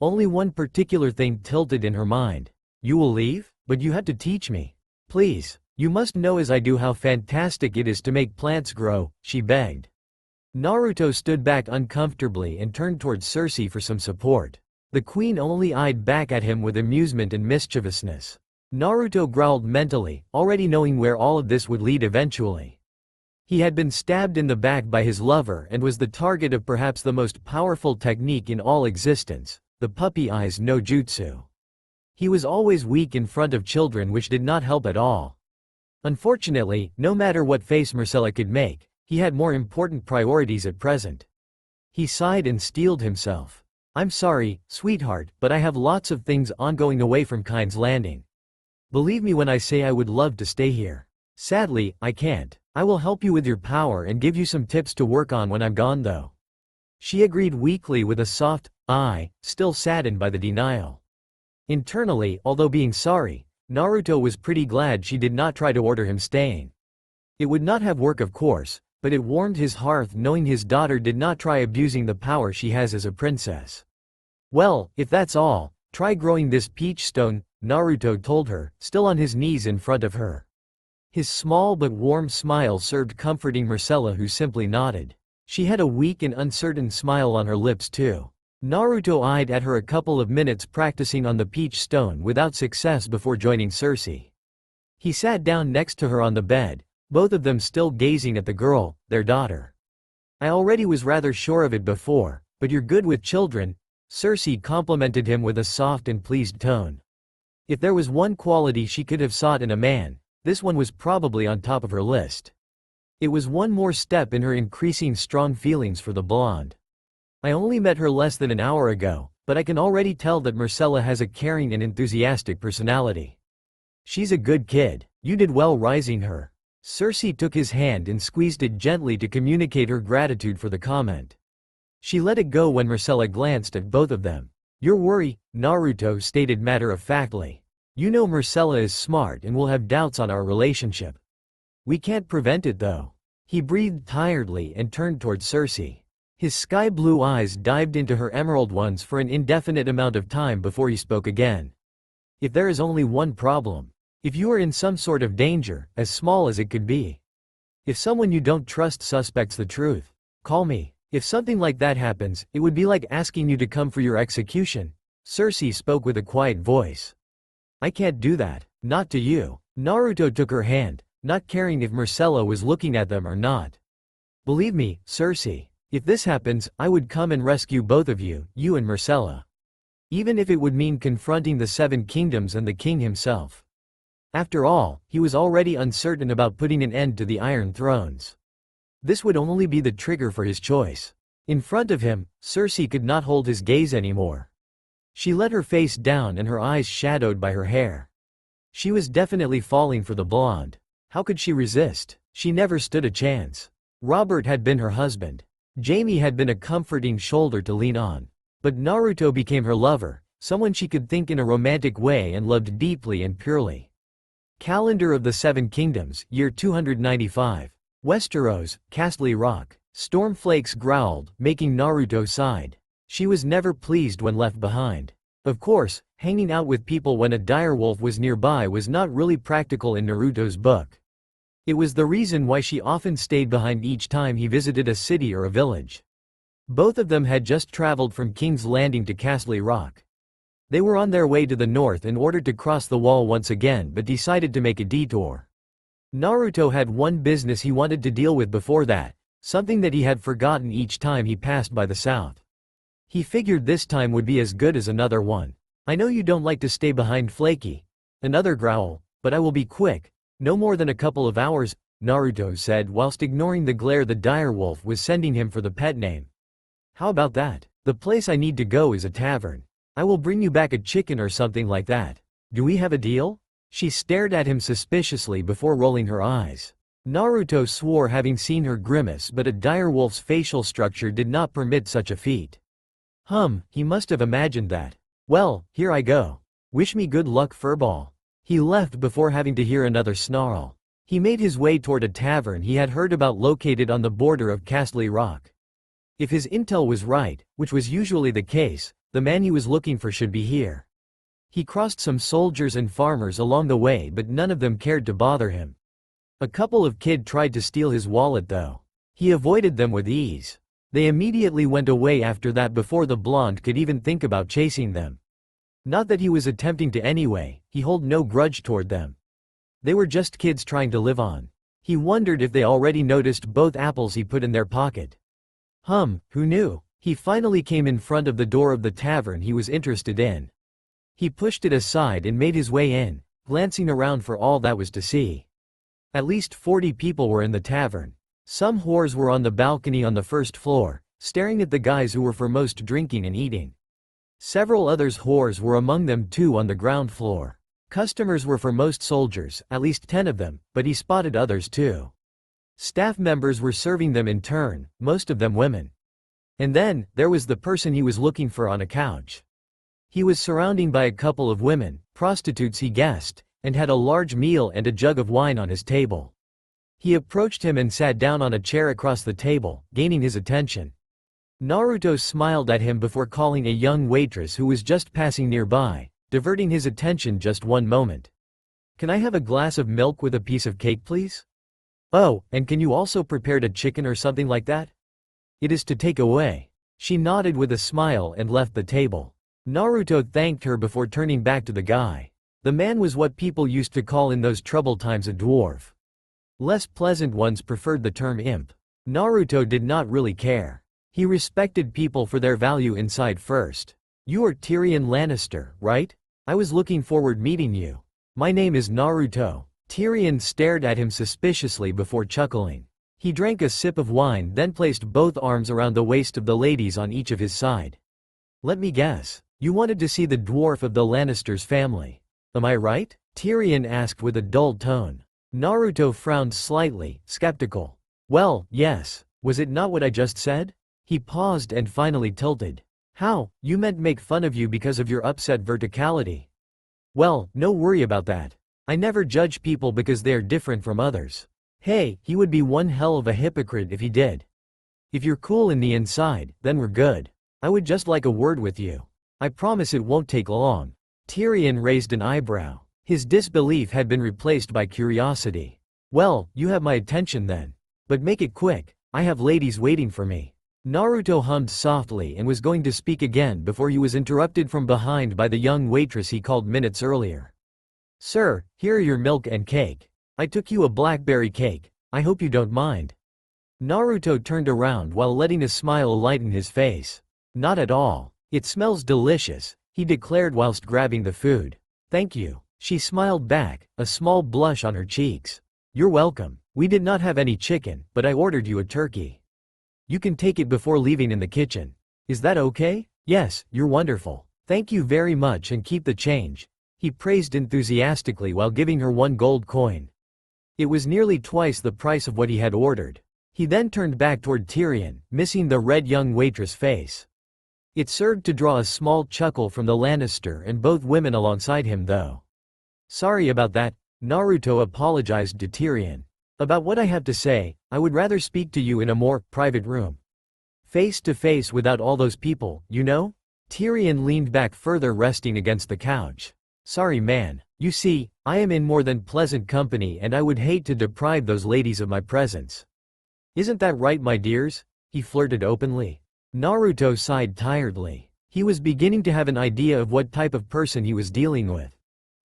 Only one particular thing tilted in her mind. You will leave? But you had to teach me. Please. You must know as I do how fantastic it is to make plants grow, she begged. Naruto stood back uncomfortably and turned towards Cersei for some support. The queen only eyed back at him with amusement and mischievousness. Naruto growled mentally, already knowing where all of this would lead eventually. He had been stabbed in the back by his lover and was the target of perhaps the most powerful technique in all existence, the puppy eyes no jutsu. He was always weak in front of children, which did not help at all. Unfortunately, no matter what face Marcella could make, he had more important priorities at present. He sighed and steeled himself. "I'm sorry, sweetheart, but I have lots of things ongoing away from Kind's Landing. Believe me when I say I would love to stay here. Sadly, I can't. I will help you with your power and give you some tips to work on when I'm gone though." She agreed weakly with a soft "I," still saddened by the denial. Internally, although being sorry, Naruto was pretty glad she did not try to order him staying. It would not have worked of course, but it warmed his heart knowing his daughter did not try abusing the power she has as a princess. "Well, if that's all, try growing this peach stone," Naruto told her, still on his knees in front of her. His small but warm smile served comforting Marcella, who simply nodded. She had a weak and uncertain smile on her lips too. Naruto eyed at her a couple of minutes practicing on the peach stone without success before joining Cersei. He sat down next to her on the bed, both of them still gazing at the girl, their daughter. "I already was rather sure of it before, but you're good with children," Cersei complimented him with a soft and pleased tone. If there was one quality she could have sought in a man, this one was probably on top of her list. It was one more step in her increasing strong feelings for the blonde. "I only met her less than an hour ago, but I can already tell that Marcella has a caring and enthusiastic personality. She's a good kid. You did well raising her." Cersei took his hand and squeezed it gently to communicate her gratitude for the comment. She let it go when Marcella glanced at both of them. "Your worry," Naruto stated matter-of-factly. "You know Marcella is smart and will have doubts on our relationship. We can't prevent it though." He breathed tiredly and turned towards Cersei. His sky-blue eyes dived into her emerald ones for an indefinite amount of time before he spoke again. "If there is only one problem. If you are in some sort of danger, as small as it could be. If someone you don't trust suspects the truth, call me. If something like that happens, it would be like asking you to come for your execution." Cersei spoke with a quiet voice. "I can't do that, not to you." Naruto took her hand, not caring if Marcella was looking at them or not. "Believe me, Cersei, if this happens, I would come and rescue both of you, you and Marcella. Even if it would mean confronting the Seven Kingdoms and the king himself." After all, he was already uncertain about putting an end to the Iron Thrones. This would only be the trigger for his choice. In front of him, Cersei could not hold his gaze anymore. She let her face down and her eyes shadowed by her hair. She was definitely falling for the blonde. How could she resist? She never stood a chance. Robert had been her husband. Jaime had been a comforting shoulder to lean on. But Naruto became her lover, someone she could think in a romantic way and loved deeply and purely. Calendar of the Seven Kingdoms, year 295. Westeros, Castle Rock. Stormflakes growled, making Naruto sighed. She was never pleased when left behind. Of course, hanging out with people when a direwolf was nearby was not really practical in Naruto's book. It was the reason why she often stayed behind each time he visited a city or a village. Both of them had just traveled from King's Landing to Castle Rock. They were on their way to the north in order to cross the wall once again but decided to make a detour. Naruto had one business he wanted to deal with before that, something that he had forgotten each time he passed by the south. He figured this time would be as good as another one. "I know you don't like to stay behind, Flaky." Another growl, "But I will be quick. No more than a couple of hours," Naruto said whilst ignoring the glare the direwolf was sending him for the pet name. "How about that? The place I need to go is a tavern. I will bring you back a chicken or something like that. Do we have a deal?" She stared at him suspiciously before rolling her eyes. Naruto swore having seen her grimace, but a direwolf's facial structure did not permit such a feat. He must have imagined that. "Well, here I go. Wish me good luck, furball." He left before having to hear another snarl. He made his way toward a tavern he had heard about located on the border of Castle Rock. If his intel was right, which was usually the case, the man he was looking for should be here. He crossed some soldiers and farmers along the way, but none of them cared to bother him. A couple of kids tried to steal his wallet though. He avoided them with ease. They immediately went away after that before the blonde could even think about chasing them. Not that he was attempting to anyway, he held no grudge toward them. They were just kids trying to live on. He wondered if they already noticed both apples he put in their pocket. Who knew? He finally came in front of the door of the tavern he was interested in. He pushed it aside and made his way in, glancing around for all that was to see. At least 40 people were in the tavern. Some whores were on the balcony on the first floor, staring at the guys who were foremost drinking and eating. Several others whores were among them too on the ground floor. Customers were foremost soldiers, at least 10 of them, but he spotted others too. Staff members were serving them in turn, most of them women. And then, there was the person he was looking for on a couch. He was surrounded by a couple of women, prostitutes he guessed, and had a large meal and a jug of wine on his table. He approached him and sat down on a chair across the table, gaining his attention. Naruto smiled at him before calling a young waitress who was just passing nearby, diverting his attention just one moment. "Can I have a glass of milk with a piece of cake, please? Oh, and can you also prepare a chicken or something like that? It is to take away." She nodded with a smile and left the table. Naruto thanked her before turning back to the guy. The man was what people used to call in those troubled times a dwarf. Less pleasant ones preferred the term imp. Naruto did not really care. He respected people for their value inside first. "You are Tyrion Lannister, right? I was looking forward meeting you. My name is Naruto." Tyrion stared at him suspiciously before chuckling. He drank a sip of wine then placed both arms around the waist of the ladies on each of his side. "Let me guess. You wanted to see the dwarf of the Lannisters family. Am I right?" Tyrion asked with a dulled tone. Naruto frowned slightly, skeptical. "Well, yes. Was it not what I just said?" He paused and finally tilted. "How, you meant make fun of you because of your upset verticality? Well, no worry about that. I never judge people because they are different from others. Hey, he would be one hell of a hypocrite if he did. If you're cool in the inside, then we're good. I would just like a word with you. I promise it won't take long." Tyrion raised an eyebrow. His disbelief had been replaced by curiosity. "Well, you have my attention then. But make it quick, I have ladies waiting for me." Naruto hummed softly and was going to speak again before he was interrupted from behind by the young waitress he called minutes earlier. "Sir, here are your milk and cake. I took you a blackberry cake, I hope you don't mind." Naruto turned around while letting a smile lighten his face. "Not at all. It smells delicious," he declared whilst grabbing the food. "Thank you." She smiled back, a small blush on her cheeks. "You're welcome. We did not have any chicken, but I ordered you a turkey. You can take it before leaving in the kitchen. Is that okay?" "Yes, you're wonderful. Thank you very much and keep the change," he praised enthusiastically while giving her one gold coin. It was nearly twice the price of what he had ordered. He then turned back toward Tyrion, missing the red young waitress' face. It served to draw a small chuckle from the Lannister and both women alongside him though. "Sorry about that," Naruto apologized to Tyrion. "About what I have to say, I would rather speak to you in a more private room. Face to face without all those people, you know?" Tyrion leaned back further, resting against the couch. "Sorry man. You see, I am in more than pleasant company and I would hate to deprive those ladies of my presence. Isn't that right, my dears?" he flirted openly. Naruto sighed tiredly. He was beginning to have an idea of what type of person he was dealing with.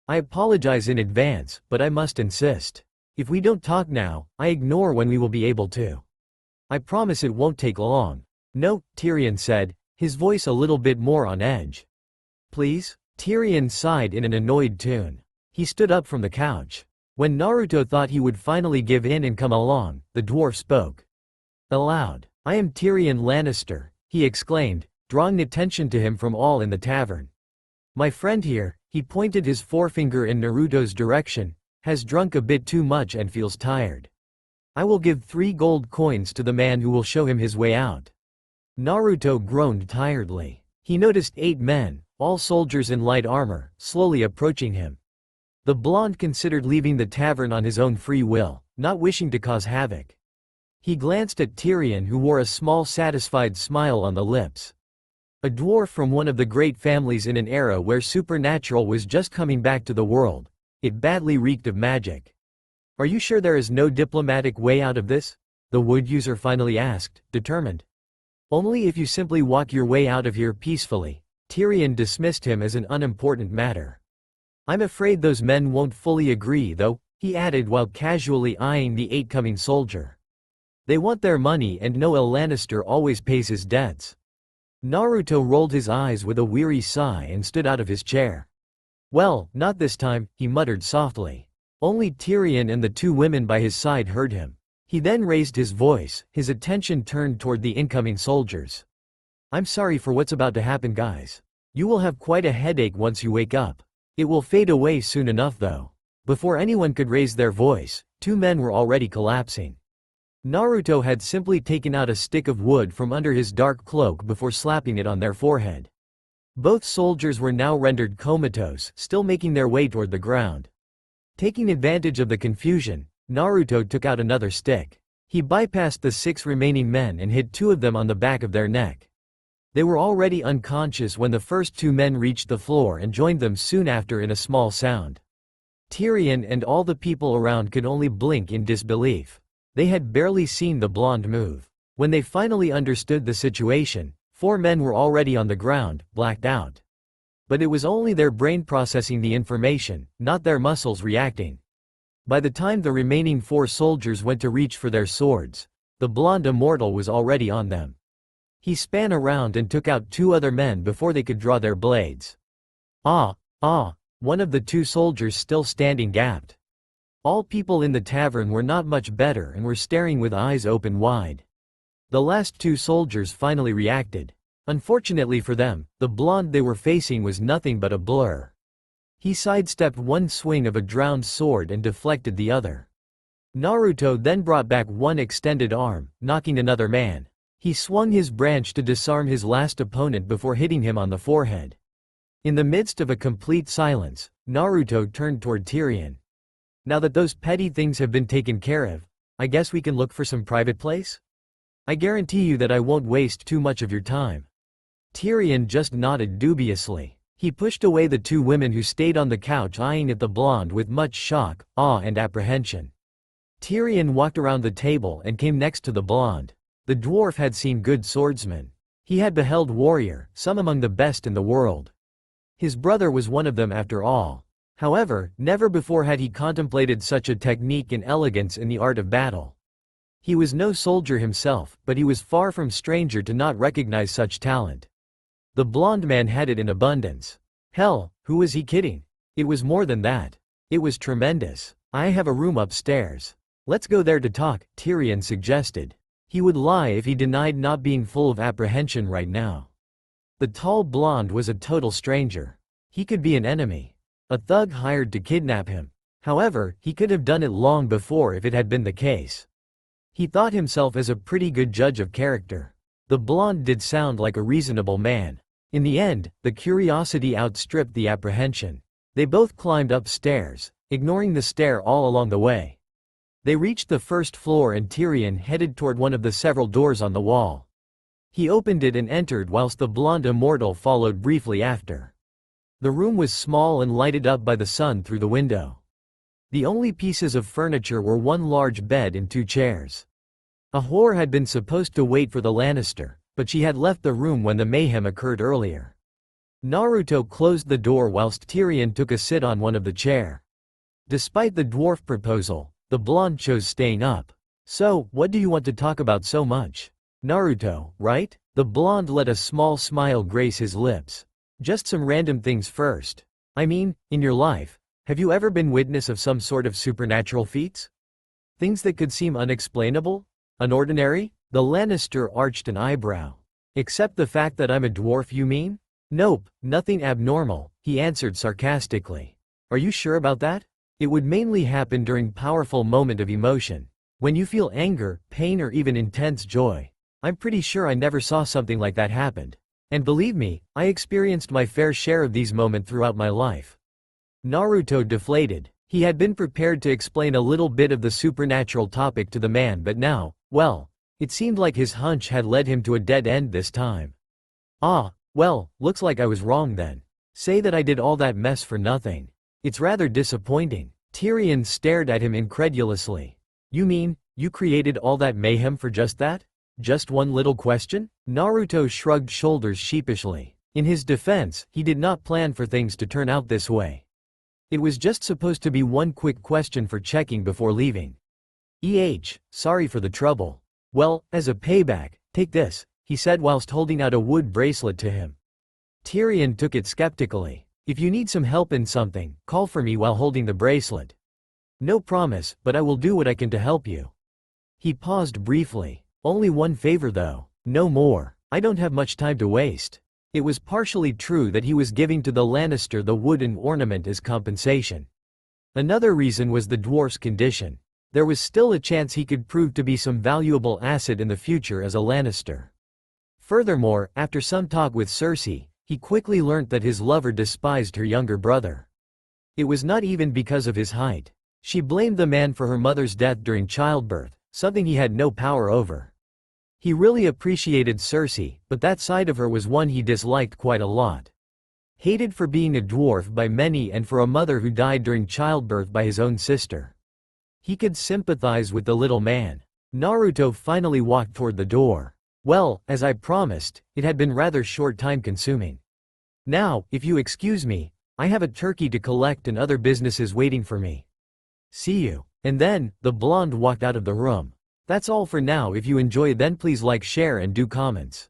"I apologize in advance, but I must insist. If we don't talk now, I ignore when we will be able to. I promise it won't take long." "No," Tyrion said, his voice a little bit more on edge. "Please?" Tyrion sighed in an annoyed tune. He stood up from the couch. When Naruto thought he would finally give in and come along, the dwarf spoke. Aloud. "I am Tyrion Lannister," he exclaimed, drawing attention to him from all in the tavern. "My friend here," he pointed his forefinger in Naruto's direction, "has drunk a bit too much and feels tired. I will give 3 gold coins to the man who will show him his way out." Naruto groaned tiredly. He noticed 8 men, all soldiers in light armor, slowly approaching him. The blonde considered leaving the tavern on his own free will, not wishing to cause havoc. He glanced at Tyrion, who wore a small satisfied smile on the lips. A dwarf from one of the great families in an era where supernatural was just coming back to the world. It badly reeked of magic. "Are you sure there is no diplomatic way out of this?" The wood user finally asked, determined. Only if you simply walk your way out of here peacefully. Tyrion dismissed him as an unimportant matter. I'm afraid those men won't fully agree though, he added while casually eyeing the incoming soldier. They want their money and know a Lannister always pays his debts. Naruto rolled his eyes with a weary sigh and stood out of his chair. Well, not this time, he muttered softly. Only Tyrion and the two women by his side heard him. He then raised his voice, his attention turned toward the incoming soldiers. I'm sorry for what's about to happen, guys. You will have quite a headache once you wake up. It will fade away soon enough though. Before anyone could raise their voice, two men were already collapsing. Naruto had simply taken out a stick of wood from under his dark cloak before slapping it on their forehead. Both soldiers were now rendered comatose, still making their way toward the ground. Taking advantage of the confusion, Naruto took out another stick. He bypassed the 6 remaining men and hit 2 of them on the back of their neck. They were already unconscious when the first 2 men reached the floor and joined them soon after in a small sound. Tyrion and all the people around could only blink in disbelief. They had barely seen the blonde move. When they finally understood the situation, 4 men were already on the ground, blacked out. But it was only their brain processing the information, not their muscles reacting. By the time the remaining 4 soldiers went to reach for their swords, the blonde immortal was already on them. He span around and took out 2 other men before they could draw their blades. One of the 2 soldiers still standing gasped. All people in the tavern were not much better and were staring with eyes open wide. The last 2 soldiers finally reacted. Unfortunately for them, the blonde they were facing was nothing but a blur. He sidestepped one swing of a drowned sword and deflected the other. Naruto then brought back one extended arm, knocking another man. He swung his branch to disarm his last opponent before hitting him on the forehead. In the midst of a complete silence, Naruto turned toward Tyrion. Now that those petty things have been taken care of, I guess we can look for some private place? I guarantee you that I won't waste too much of your time. Tyrion just nodded dubiously. He pushed away the 2 women who stayed on the couch eyeing at the blonde with much shock, awe and apprehension. Tyrion walked around the table and came next to the blonde. The dwarf had seen good swordsmen. He had beheld warrior, some among the best in the world. His brother was one of them after all. However, never before had he contemplated such a technique and elegance in the art of battle. He was no soldier himself, but he was far from stranger to not recognize such talent. The blonde man had it in abundance. Hell, who was he kidding? It was more than that. It was tremendous. I have a room upstairs. Let's go there to talk, Tyrion suggested. He would lie if he denied not being full of apprehension right now. The tall blonde was a total stranger. He could be an enemy. A thug hired to kidnap him. However, he could have done it long before if it had been the case. He thought himself as a pretty good judge of character. The blonde did sound like a reasonable man. In the end, the curiosity outstripped the apprehension. They both climbed upstairs, ignoring the stair all along the way. They reached the first floor and Tyrion headed toward one of the several doors on the wall. He opened it and entered whilst the blonde immortal followed briefly after. The room was small and lighted up by the sun through the window. The only pieces of furniture were one large bed and 2 chairs. A whore had been supposed to wait for the Lannister, but she had left the room when the mayhem occurred earlier. Naruto closed the door whilst Tyrion took a sit on one of the chair. Despite the dwarf proposal, the blonde chose staying up. So, what do you want to talk about so much? Naruto, right? The blonde let a small smile grace his lips. Just some random things first. I mean, in your life, have you ever been witness of some sort of supernatural feats? Things that could seem unexplainable? Unordinary? The Lannister arched an eyebrow. Except the fact that I'm a dwarf, you mean? Nope, nothing abnormal, he answered sarcastically. Are you sure about that? It would mainly happen during powerful moment of emotion. When you feel anger, pain or even intense joy. I'm pretty sure I never saw something like that happen. And believe me, I experienced my fair share of these moments throughout my life. Naruto deflated. He had been prepared to explain a little bit of the supernatural topic to the man, but now, well, it seemed like his hunch had led him to a dead end this time. Well, looks like I was wrong then. Say that I did all that mess for nothing. It's rather disappointing. Tyrion stared at him incredulously. You mean, You created all that mayhem for just that? Just one little question? Naruto shrugged shoulders sheepishly. In his defense, he did not plan for things to turn out this way. It was just supposed to be one quick question for checking before leaving. Sorry for the trouble. Well, as a payback, take this, he said whilst holding out a wood bracelet to him. Tyrion took it skeptically. If you need some help in something, call for me while holding the bracelet. No promise, but I will do what I can to help you. He paused briefly. Only one favor though. No more. I don't have much time to waste. It was partially true that he was giving to the Lannister the wooden ornament as compensation. Another reason was the dwarf's condition. There was still a chance he could prove to be some valuable asset in the future as a Lannister. Furthermore, after some talk with Cersei, he quickly learnt that his lover despised her younger brother. It was not even because of his height. She blamed the man for her mother's death during childbirth, something he had no power over. He really appreciated Cersei, but that side of her was one he disliked quite a lot. Hated for being a dwarf by many and for a mother who died during childbirth by his own sister. He could sympathize with the little man. Naruto finally walked toward the door. Well, as I promised, it had been rather short time consuming. Now, if you excuse me, I have a turkey to collect and other businesses waiting for me. See you. And then, the blonde walked out of the room. That's all for now. If you enjoy then please like, share and do comments.